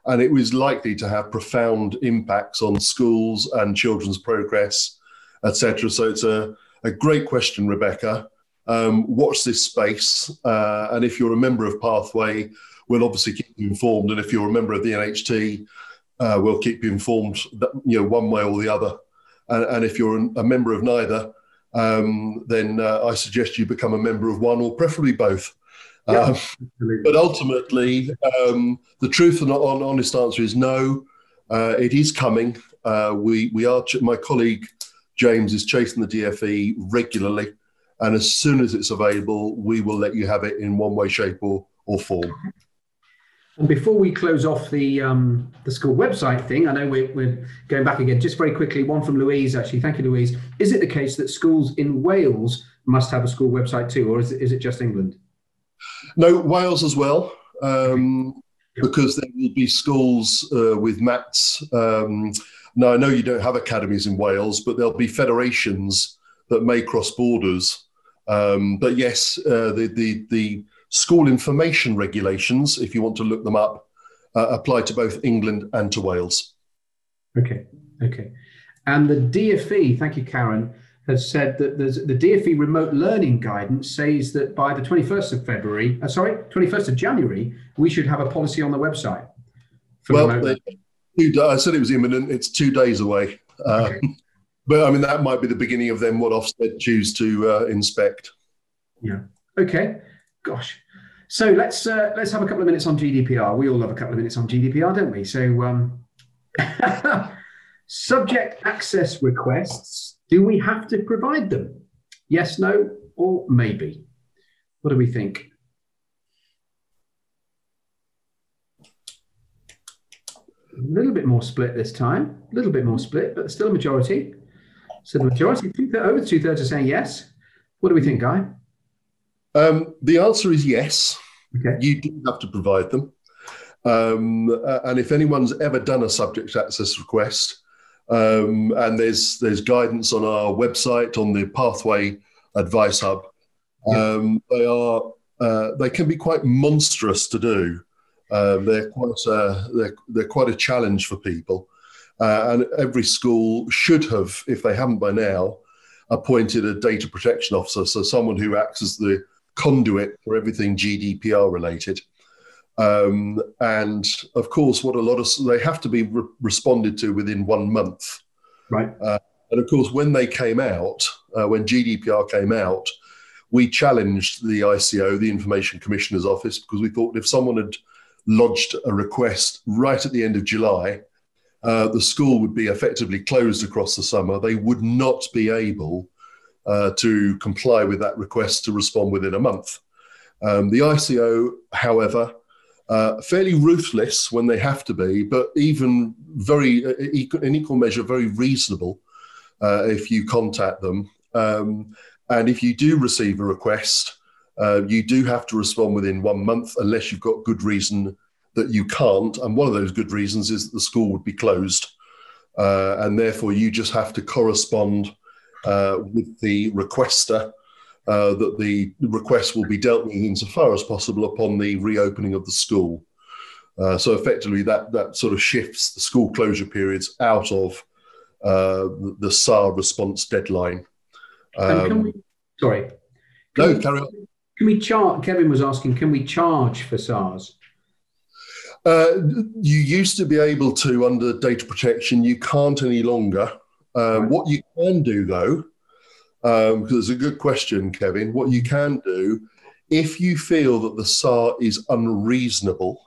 and it was likely to have profound impacts on schools and children's progress, etc. So it's a great question, Rebecca. Watch this space, and if you're a member of Pathway, we'll obviously keep you informed, and if you're a member of the NHT, we'll keep you informed, one way or the other. And if you're a member of neither, then I suggest you become a member of one, or preferably both. Yeah, but ultimately, the truth and honest answer is no. It is coming. We are. My colleague James is chasing the DfE regularly, and as soon as it's available, we will let you have it in one way, shape, or form. And before we close off the school website thing, I know we're going back again. Just very quickly, one from Louise, actually. Thank you, Louise. Is it the case that schools in Wales must have a school website too, or is it just England? No, Wales as well, because there will be schools with MATs. Now, I know you don't have academies in Wales, but there'll be federations that may cross borders. But yes, the school information regulations, if you want to look them up, apply to both England and to Wales. Okay. And the DfE, thank you, Karen, has said that the DfE remote learning guidance says that by the 21st of January, we should have a policy on the website. Well, I said it was imminent. It's 2 days away. Okay. But I mean, that might be the beginning of then what Ofsted choose to inspect. Yeah. Okay. Gosh. So let's have a couple of minutes on GDPR. We all love a couple of minutes on GDPR, don't we? So subject access requests. Do we have to provide them? Yes, no, or maybe? What do we think? little bit more split this time, a little bit more split, but still a majority. So the majority, over 2/3 are saying yes. What do we think, Guy? The answer is yes. Okay. You do have to provide them. And if anyone's ever done a subject access request, and there's guidance on our website, on the Pathway Advice Hub, they can be quite monstrous to do. They're quite a challenge for people, and every school should have, if they haven't by now, appointed a data protection officer, so someone who acts as the conduit for everything GDPR related. And of course, they have to be responded to within 1 month. Right. And of course, when they came out, when GDPR came out, we challenged the ICO, the Information Commissioner's Office, because we thought if someone had lodged a request right at the end of July, the school would be effectively closed across the summer. They would not be able to comply with that request to respond within a month. The ICO, however, fairly ruthless when they have to be, but even in equal measure, very reasonable if you contact them. And if you do receive a request, you do have to respond within 1 month unless you've got good reason that you can't. And one of those good reasons is that the school would be closed. And therefore, you just have to correspond with the requester that the request will be dealt with insofar as possible upon the reopening of the school. So effectively, that sort of shifts the school closure periods out of the SAR response deadline. Carry on. Can we charge? Kevin was asking, can we charge for SARS? You used to be able to under data protection. You can't any longer. Right. What you can do, though, because it's a good question, Kevin, what you can do, if you feel that the SAR is unreasonable,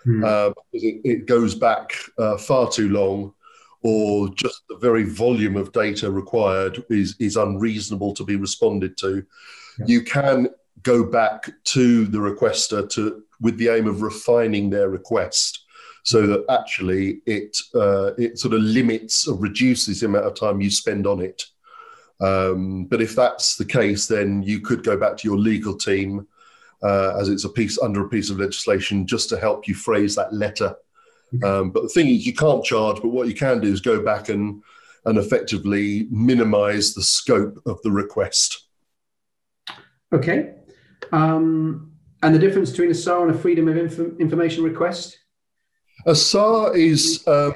because it goes back far too long, or just the very volume of data required is unreasonable to be responded to, you can go back to the requester with the aim of refining their request so that actually it sort of limits or reduces the amount of time you spend on it. But if that's the case, then you could go back to your legal team as it's under a piece of legislation just to help you phrase that letter. But the thing is, you can't charge, but what you can do is go back and effectively minimize the scope of the request. Okay. And the difference between a SAR and a freedom of information request? A SAR is a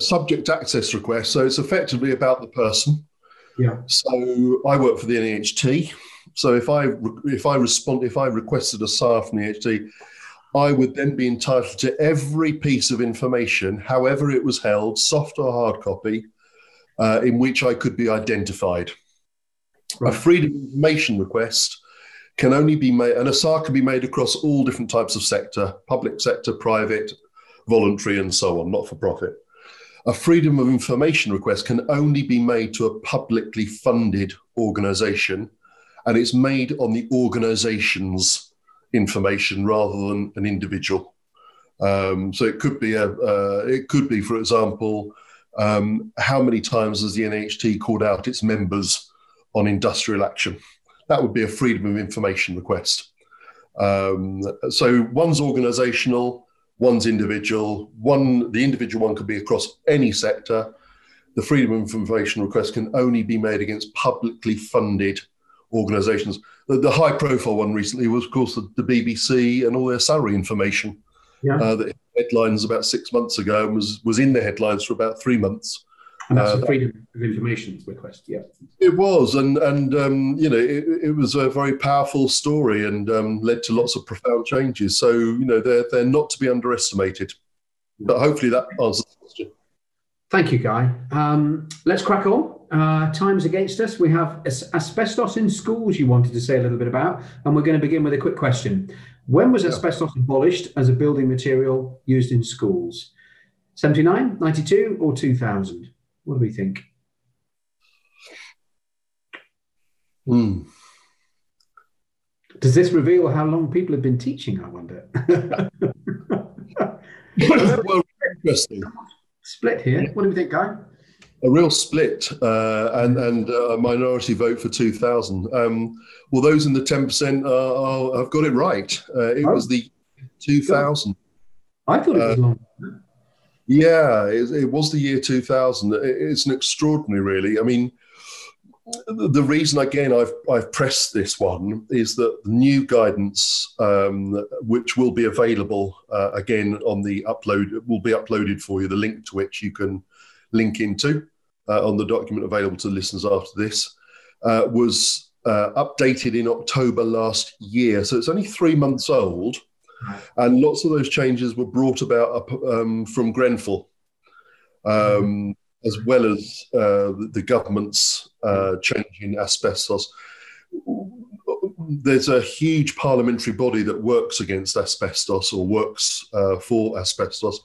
subject access request, so it's effectively about the person. Yeah. So I work for the NAHT. So if I requested a SAR from the NAHT, I would then be entitled to every piece of information, however it was held, soft or hard copy, in which I could be identified. Right. A freedom of information request can only be made, and a SAR can be made across all different types of sector, public sector, private, voluntary, and so on, not for profit. A freedom of information request can only be made to a publicly funded organisation, and it's made on the organisation's information rather than an individual. So it could be, for example, how many times has the NAHT called out its members on industrial action? That would be a freedom of information request. So one's organisational, one's individual. The individual one could be across any sector. The freedom of information request can only be made against publicly funded organisations. The high-profile one recently was, of course, the BBC and all their salary information. Yeah. That hit headlines about 6 months ago and was in the headlines for about 3 months. And that's a freedom of information request, yeah. It was, and it was a very powerful story and led to lots of profound changes. So, they're not to be underestimated. But hopefully that answers the question. Thank you, Guy. Let's crack on. Time's against us. We have asbestos in schools you wanted to say a little bit about, and we're going to begin with a quick question. When was asbestos abolished as a building material used in schools? 79, 92 or 2000? What do we think? Does this reveal how long people have been teaching, I wonder? Well, interesting. Split here. What do we think, Guy? A real split and a minority vote for 2000. Well, those in the 10% have got it right. It was the 2000. I thought it was long. Yeah, it was the year 2000. It's an extraordinary, really. I mean, the reason, again, I've pressed this one is that the new guidance, which will be available again on the upload, will be uploaded for you, the link to which you can link into on the document available to listeners after this, was updated in October last year. So it's only 3 months old. And lots of those changes were brought about from Grenfell, as well as the government's change in asbestos. There's a huge parliamentary body that works against asbestos or works for asbestos.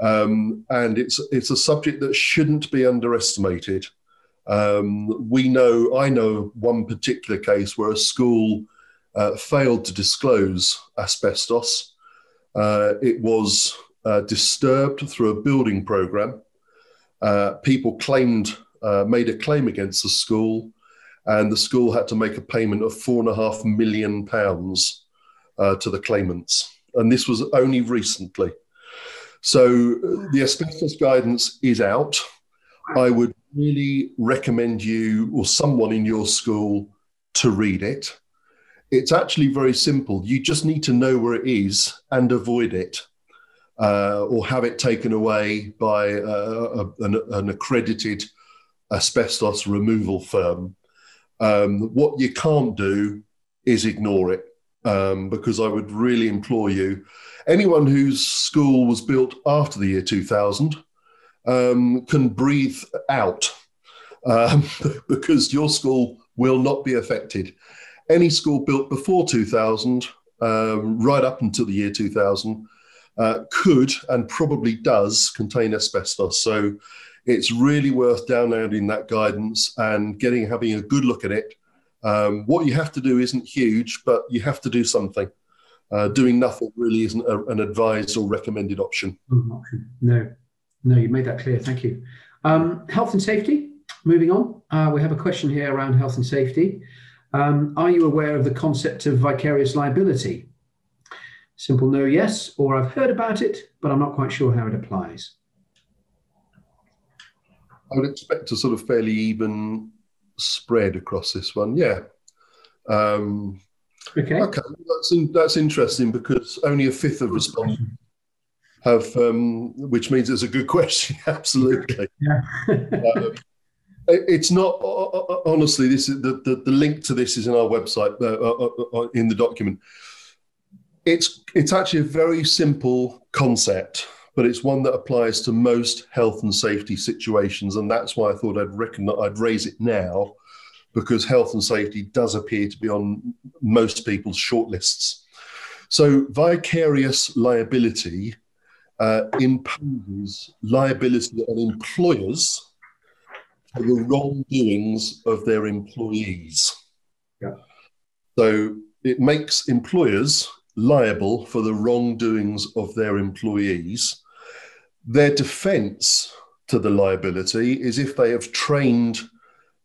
And it's a subject that shouldn't be underestimated. I know one particular case where a school failed to disclose asbestos. It was disturbed through a building programme. People made a claim against the school, and the school had to make a payment of £4.5 million to the claimants. And this was only recently. So the asbestos guidance is out. I would really recommend you or someone in your school to read it. It's actually very simple. You just need to know where it is and avoid it, or have it taken away by an accredited asbestos removal firm. What you can't do is ignore it, because I would really implore you, anyone whose school was built after the year 2000 can breathe out, because your school will not be affected. Any school built before 2000, right up until the year 2000, could and probably does contain asbestos. So it's really worth downloading that guidance and having a good look at it. What you have to do isn't huge, but you have to do something. Doing nothing really isn't an advised or recommended option. No, you made that clear. Thank you. Health and safety, moving on. We have a question here around health and safety. Are you aware of the concept of vicarious liability? Simple no, yes, or I've heard about it, but I'm not quite sure how it applies. I would expect a sort of fairly even spread across this one, yeah. Okay, that's interesting, because only a fifth of respondents have, which means it's a good question, absolutely. Yeah. It's not, honestly, this is the link to this is in our website, in the document. It's actually a very simple concept, but it's one that applies to most health and safety situations, and that's why I thought I'd raise it now, because health and safety does appear to be on most people's shortlists. So vicarious liability imposes liability on employers for the wrongdoings of their employees. Yeah. So it makes employers liable for the wrongdoings of their employees. Their defence to the liability is if they have trained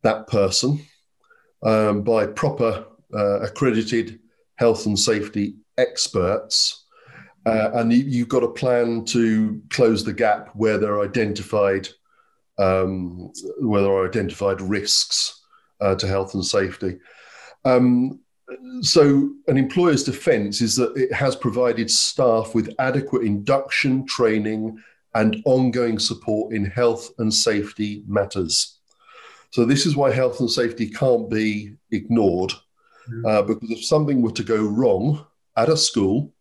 that person by proper accredited health and safety experts, and you've got a plan to close the gap where there are identified risks to health and safety. So an employer's defence is that it has provided staff with adequate induction, training, and ongoing support in health and safety matters. So this is why health and safety can't be ignored, because if something were to go wrong at a school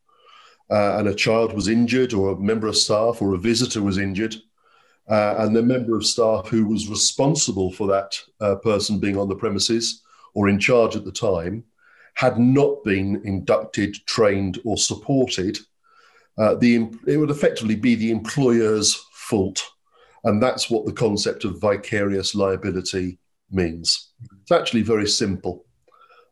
and a child was injured, or a member of staff or a visitor was injured, and the member of staff who was responsible for that person being on the premises or in charge at the time had not been inducted, trained, or supported, it would effectively be the employer's fault. And that's what the concept of vicarious liability means. It's actually very simple.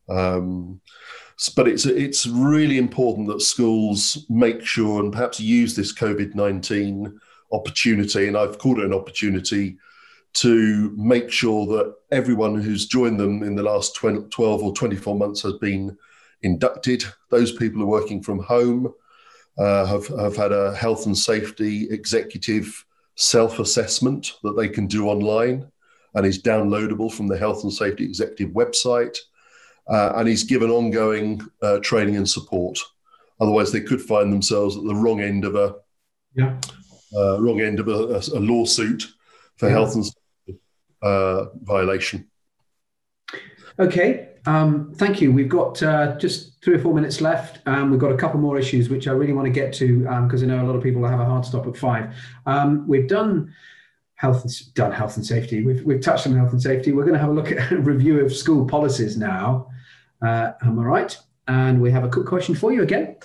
But it's really important that schools make sure and perhaps use this COVID-19 opportunity, and I've called it an opportunity, to make sure that everyone who's joined them in the last 12 or 24 months has been inducted. Those people who are working from home have had a health and safety executive self-assessment that they can do online and is downloadable from the Health and Safety Executive website. And he's given ongoing training and support. Otherwise, they could find themselves at the wrong end of a lawsuit for health and safety violation. Okay, thank you. We've got just 3 or 4 minutes left. We've got a couple more issues which I really want to get to because I know a lot of people have a hard stop at 5. We've done health and safety. We've touched on health and safety. We're going to have a look at a review of school policies now. Am I right? And we have a quick question for you again.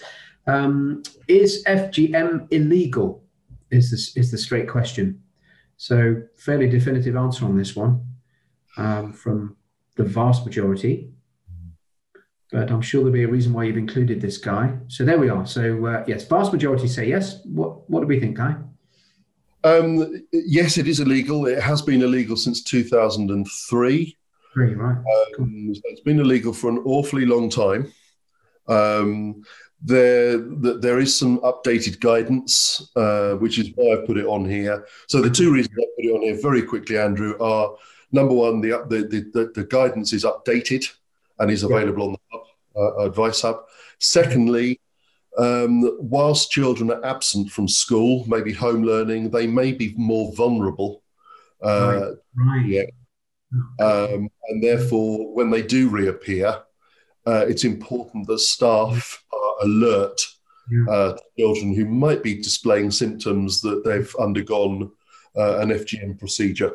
Is Fgm illegal? Is the straight question. So fairly definitive answer on this one from the vast majority. But I'm sure there'll be a reason why you've included this guy. So there we are. So yes, vast majority say yes. What do we think, Guy? Yes, it is illegal. It has been illegal since 2003. Right. Cool. It's been illegal for an awfully long time. There is some updated guidance, which is why I put it on here. So the 2 reasons I put it on here very quickly, Andrew, are number one, the guidance is updated and is available on the Advice Hub. Secondly, whilst children are absent from school, maybe home learning, they may be more vulnerable. Right. Yeah. And therefore, when they do reappear, it's important that staff are alert to children who might be displaying symptoms that they've undergone an FGM procedure.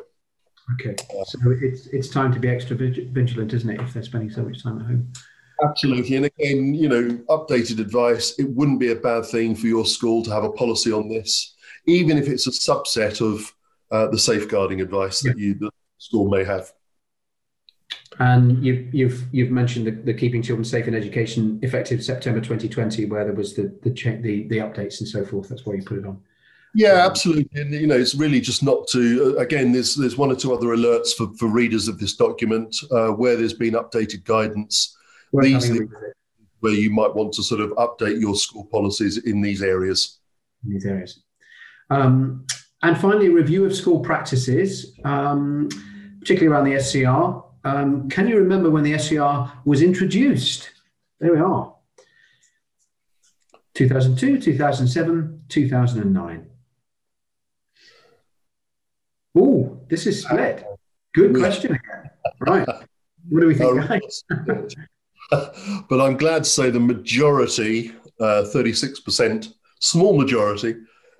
Okay, so it's time to be extra vigilant, isn't it, if they're spending so much time at home? Absolutely. And again, updated advice, it wouldn't be a bad thing for your school to have a policy on this, even if it's a subset of the safeguarding advice that the school may have. And you've mentioned the Keeping Children Safe in Education effective September 2020, where there was the updates and so forth. That's why you put it on. Yeah, absolutely. And, it's really just not to, again, there's 1 or 2 other alerts for readers of this document where there's been updated guidance. These are where you might want to sort of update your school policies in these areas. And finally, a review of school practices, particularly around the SCR. Can you remember when the SCR was introduced? There we are. 2002, 2007, 2009. Oh, this is split. Good question again. Right. What do we think, guys? But I'm glad to say the majority, 36%, small majority,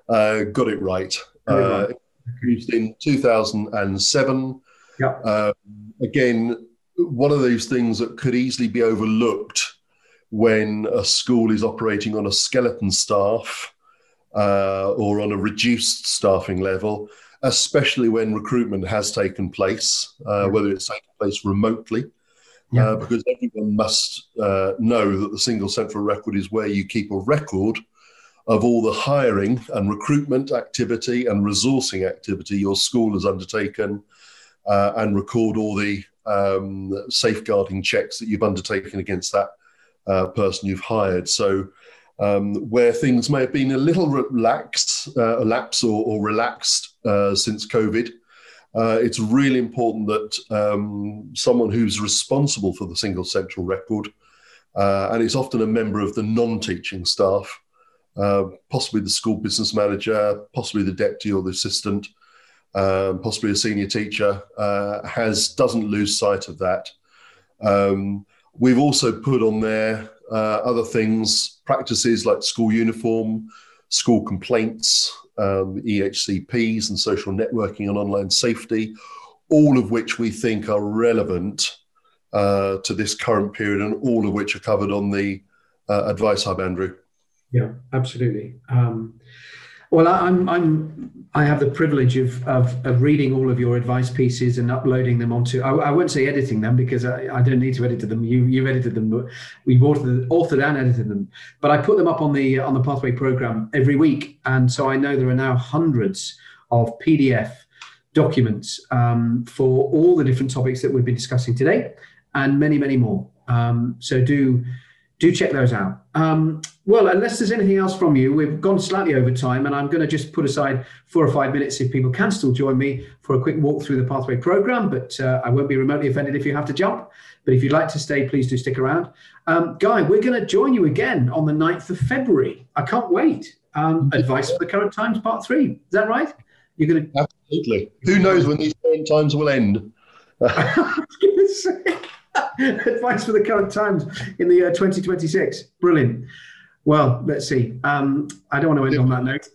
got it right. Introduced in 2007. Again, one of those things that could easily be overlooked when a school is operating on a skeleton staff or on a reduced staffing level, especially when recruitment has taken place, whether it's taken place remotely, because everyone must know that the single central record is where you keep a record of all the hiring and recruitment activity and resourcing activity your school has undertaken, and record all the safeguarding checks that you've undertaken against that person you've hired. So where things may have been a little lapse or relaxed since COVID, it's really important that someone who's responsible for the single central record, and it's often a member of the non-teaching staff, possibly the school business manager, possibly the deputy or the assistant, possibly a senior teacher, doesn't lose sight of that. We've also put on there other things, practices like school uniform, school complaints, EHCPs and social networking and online safety, all of which we think are relevant to this current period and all of which are covered on the Advice Hub, Andrew. Yeah, absolutely. Well, I have the privilege of reading all of your advice pieces and uploading them onto. I won't say editing them because I don't need to edit them. You've edited them, but we've authored and edited them. But I put them up on the Pathway program every week, and so I know there are now hundreds of PDF documents for all the different topics that we've been discussing today, and many, many more. So do check those out. Well, unless there's anything else from you, we've gone slightly over time, and I'm going to just put aside 4 or 5 minutes if people can still join me for a quick walk through the Pathway program, but I won't be remotely offended if you have to jump. But if you'd like to stay, please do stick around. Guy, we're going to join you again on the 9th of February. I can't wait. Advice for the Current Times, Part 3. Is that right? You're going to... Absolutely. Who knows when these current times will end? I was going to say... Advice for the Current Times in the year 2026. Brilliant. Well, let's see. I don't want to end on that note.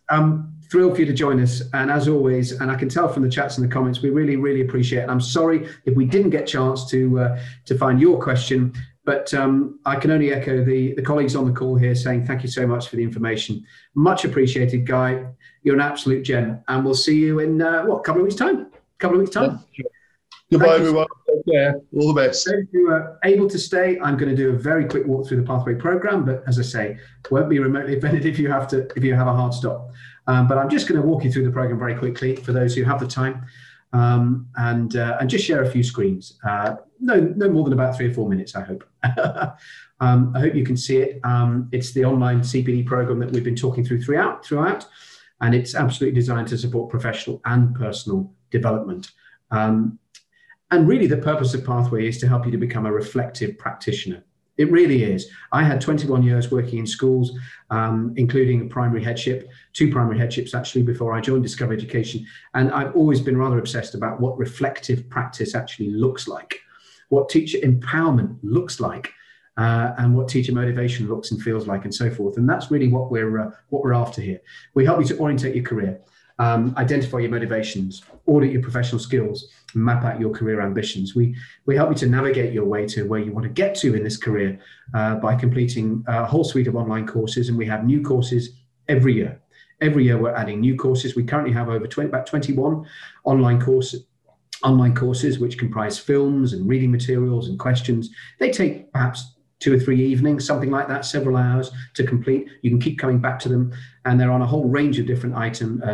Thrilled for you to join us. And as always, and I can tell from the chats and the comments, we really, really appreciate it. And I'm sorry if we didn't get a chance to find your question, but I can only echo the colleagues on the call here saying thank you so much for the information. Much appreciated, Guy. You're an absolute gem. And we'll see you in, a couple of weeks' time? Goodbye, everyone. Take care. All the best. So if you are able to stay, I'm going to do a very quick walk through the Pathway program. But as I say, won't be remotely offended if you have a hard stop. But I'm just going to walk you through the program very quickly for those who have the time, and just share a few screens. No more than about 3 or 4 minutes, I hope. I hope you can see it. It's the online CPD program that we've been talking through throughout, and it's absolutely designed to support professional and personal development. And really the purpose of Pathway is to help you to become a reflective practitioner. It really is. I had 21 years working in schools, including a primary headship, 2 primary headships actually before I joined Discovery Education. And I've always been rather obsessed about what reflective practice actually looks like, what teacher empowerment looks like, and what teacher motivation looks and feels like, and so forth. And that's really what we're after here. We help you to orientate your career, identify your motivations, audit your professional skills, and map out your career ambitions. We help you to navigate your way to where you want to get to in this career by completing a whole suite of online courses, and we have new courses every year. Every year we're adding new courses. We currently have about 21 online courses which comprise films and reading materials and questions. They take perhaps 2 or 3 evenings, something like that, several hours to complete. You can keep coming back to them, and they're on a whole range of different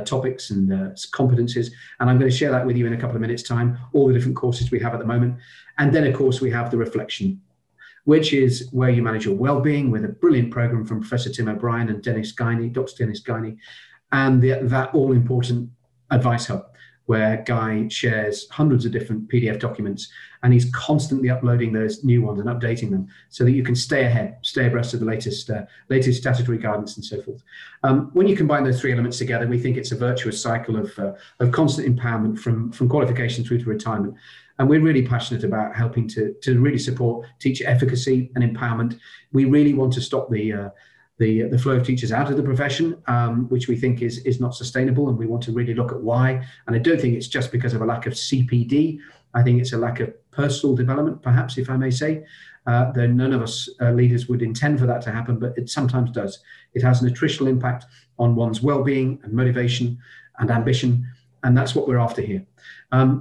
topics and competencies. And I'm going to share that with you in a couple of minutes' time, all the different courses we have at the moment. And then, of course, we have the reflection, which is where you manage your well-being with a brilliant program from Professor Tim O'Brien and Dr. Dennis Guiney, and that all-important advice hub, where Guy shares hundreds of different PDF documents, and he's constantly uploading those new ones and updating them so that you can stay abreast of the latest statutory guidance and so forth. When you combine those 3 elements together, we think it's a virtuous cycle of constant empowerment from qualification through to retirement. And we're really passionate about helping to really support teacher efficacy and empowerment. We really want to stop the flow of teachers out of the profession, which we think is not sustainable, and we want to really look at why. And I don't think it's just because of a lack of CPD. I think it's a lack of personal development, perhaps, if I may say. Though none of us leaders would intend for that to happen, but it sometimes does. It has an attritional impact on one's well-being and motivation and ambition, and that's what we're after here.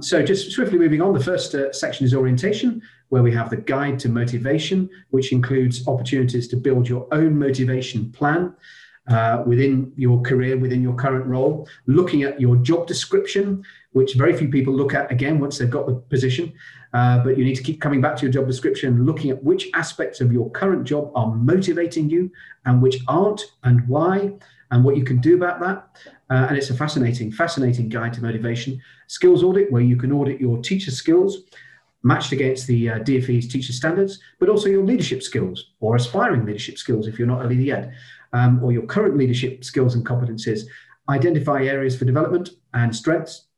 So just swiftly moving on, the first section is orientation, where we have the guide to motivation, which includes opportunities to build your own motivation plan within your career, within your current role, looking at your job description, which very few people look at again once they've got the position, but you need to keep coming back to your job description, looking at which aspects of your current job are motivating you and which aren't, and why, and what you can do about that. And it's a fascinating guide to motivation. Skills audit, where you can audit your teacher skills matched against the DfE's teacher standards, but also your leadership skills or aspiring leadership skills if you're not a leader yet, or your current leadership skills and competencies. Identify areas for development and strengths,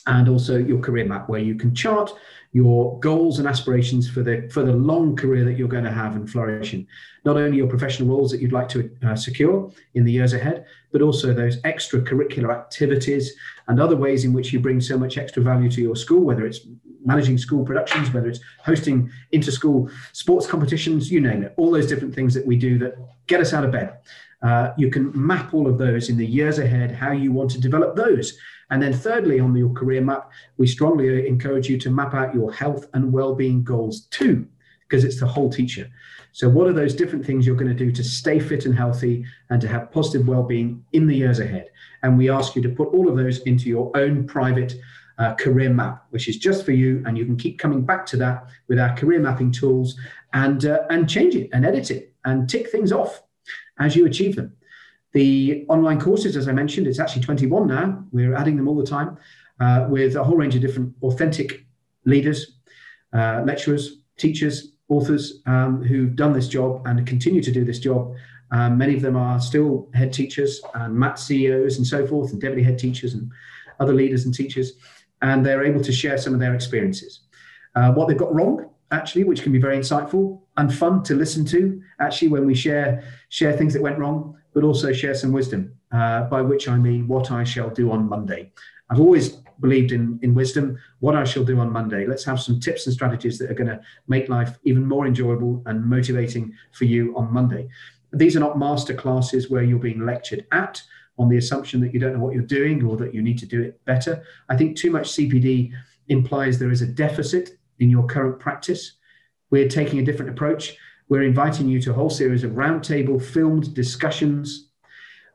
and also your career map, where you can chart your goals and aspirations for the long career that you're going to have and flourish in. Not only your professional roles that you'd like to secure in the years ahead, but also those extracurricular activities and other ways in which you bring so much extra value to your school, whether it's managing school productions, whether it's hosting inter-school sports competitions, you name it, all those different things that we do that get us out of bed. You can map all of those in the years ahead, how you want to develop those. And then thirdly, on your career map, we strongly encourage you to map out your health and well-being goals too, because it's the whole teacher. So what are those different things you're going to do to stay fit and healthy and to have positive well-being in the years ahead? And we ask you to put all of those into your own private career map, which is just for you. And you can keep coming back to that with our career mapping tools and change it and edit it and tick things off as you achieve them. The online courses, as I mentioned, it's actually 21 now. We're adding them all the time with a whole range of different authentic leaders, lecturers, teachers, authors who've done this job and continue to do this job. Many of them are still head teachers and MAT CEOs and so forth, and deputy head teachers and other leaders and teachers, and they're able to share some of their experiences. What they've got wrong, actually, which can be very insightful and fun to listen to, actually, when we share things that went wrong, but also share some wisdom, by which I mean what I shall do on Monday. I've always believed in wisdom, what I shall do on Monday. Let's have some tips and strategies that are going to make life even more enjoyable and motivating for you on Monday. These are not master classes where you're being lectured at on the assumption that you don't know what you're doing or that you need to do it better. I think too much CPD implies there is a deficit in your current practice. We're taking a different approach. We're inviting you to a whole series of roundtable filmed discussions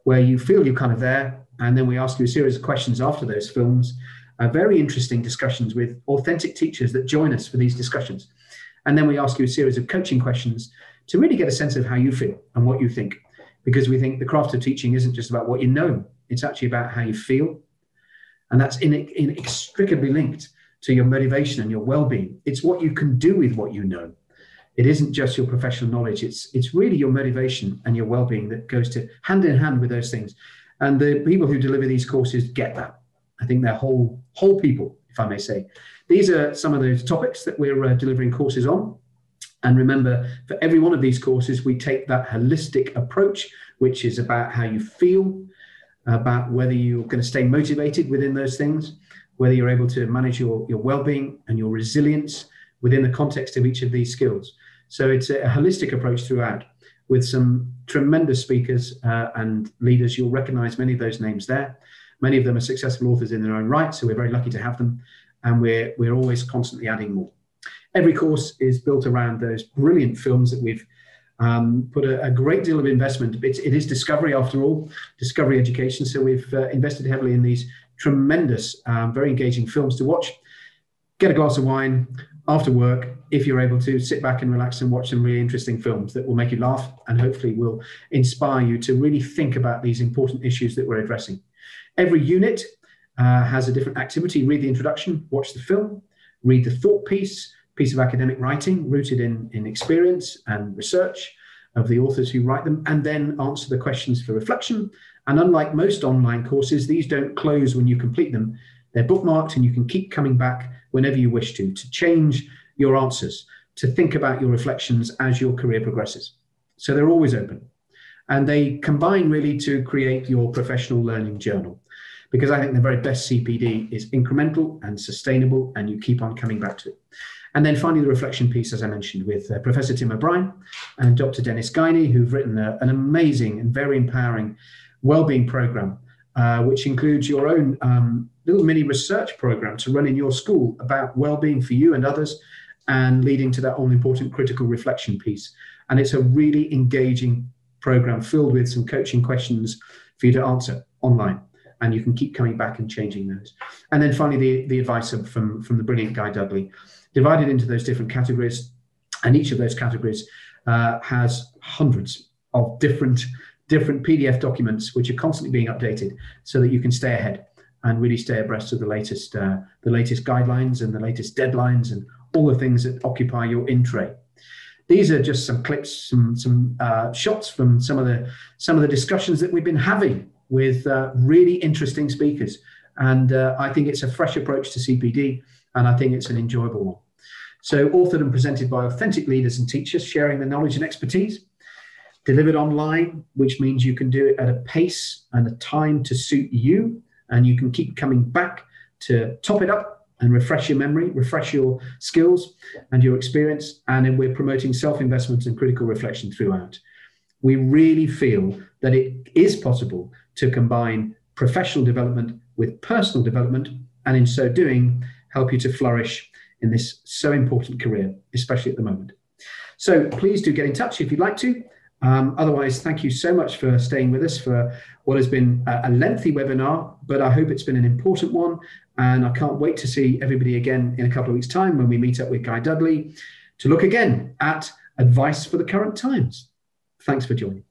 where you feel you're kind of there. And then we ask you a series of questions after those films, very interesting discussions with authentic teachers that join us for these discussions. And then we ask you a series of coaching questions to really get a sense of how you feel and what you think, because we think the craft of teaching isn't just about what you know, it's actually about how you feel. And that's inextricably linked to your motivation and your well-being. It's what you can do with what you know. It isn't just your professional knowledge, it's really your motivation and your well-being that goes to hand in hand with those things. And the people who deliver these courses get that. I think they're whole people, if I may say. These are some of those topics that we're delivering courses on. And remember, for every one of these courses, we take that holistic approach, which is about how you feel, about whether you're going to stay motivated within those things, whether you're able to manage your well-being and your resilience within the context of each of these skills. So it's a holistic approach throughout, with some tremendous speakers and leaders. You'll recognize many of those names there. Many of them are successful authors in their own right, so we're very lucky to have them, and we're always constantly adding more. Every course is built around those brilliant films that we've put a great deal of investment. It is Discovery, after all, Discovery Education, so we've invested heavily in these tremendous, very engaging films to watch. Get a glass of wine after work, if you're able to, sit back and relax and watch some really interesting films that will make you laugh and hopefully will inspire you to really think about these important issues that we're addressing. Every unit has a different activity. Read the introduction, watch the film, read the thought piece of academic writing rooted in experience and research of the authors who write them, and then answer the questions for reflection. And unlike most online courses, these don't close when you complete them. They're bookmarked and you can keep coming back whenever you wish to change your answers, to think about your reflections as your career progresses. So they're always open. And they combine really to create your professional learning journal, because I think the very best CPD is incremental and sustainable, and you keep on coming back to it. And then finally, the reflection piece, as I mentioned, with Professor Tim O'Brien and Dr. Dennis Guiney, who've written an amazing and very empowering wellbeing program, which includes your own little mini research program to run in your school about wellbeing for you and others, and leading to that all-important critical reflection piece. And it's a really engaging program filled with some coaching questions for you to answer online. And you can keep coming back and changing those. And then finally, the advice from the brilliant Guy Dudley, divided into those different categories. And each of those categories has hundreds of different PDF documents, which are constantly being updated so that you can stay ahead and really stay abreast of the latest guidelines and the latest deadlines and all the things that occupy your in-tray. These are just some clips, some shots from some of the discussions that we've been having with really interesting speakers. And I think it's a fresh approach to CPD, and I think it's an enjoyable one. So authored and presented by authentic leaders and teachers sharing their knowledge and expertise, delivered online, which means you can do it at a pace and a time to suit you, and you can keep coming back to top it up and refresh your memory, refresh your skills and your experience. And then we're promoting self-investment and critical reflection throughout. We really feel that it is possible to combine professional development with personal development, and in so doing, help you to flourish in this so important career, especially at the moment. So please do get in touch if you'd like to. Otherwise, thank you so much for staying with us for what has been a lengthy webinar, but I hope it's been an important one. And I can't wait to see everybody again in a couple of weeks' time when we meet up with Guy Dudley to look again at advice for the current times. Thanks for joining.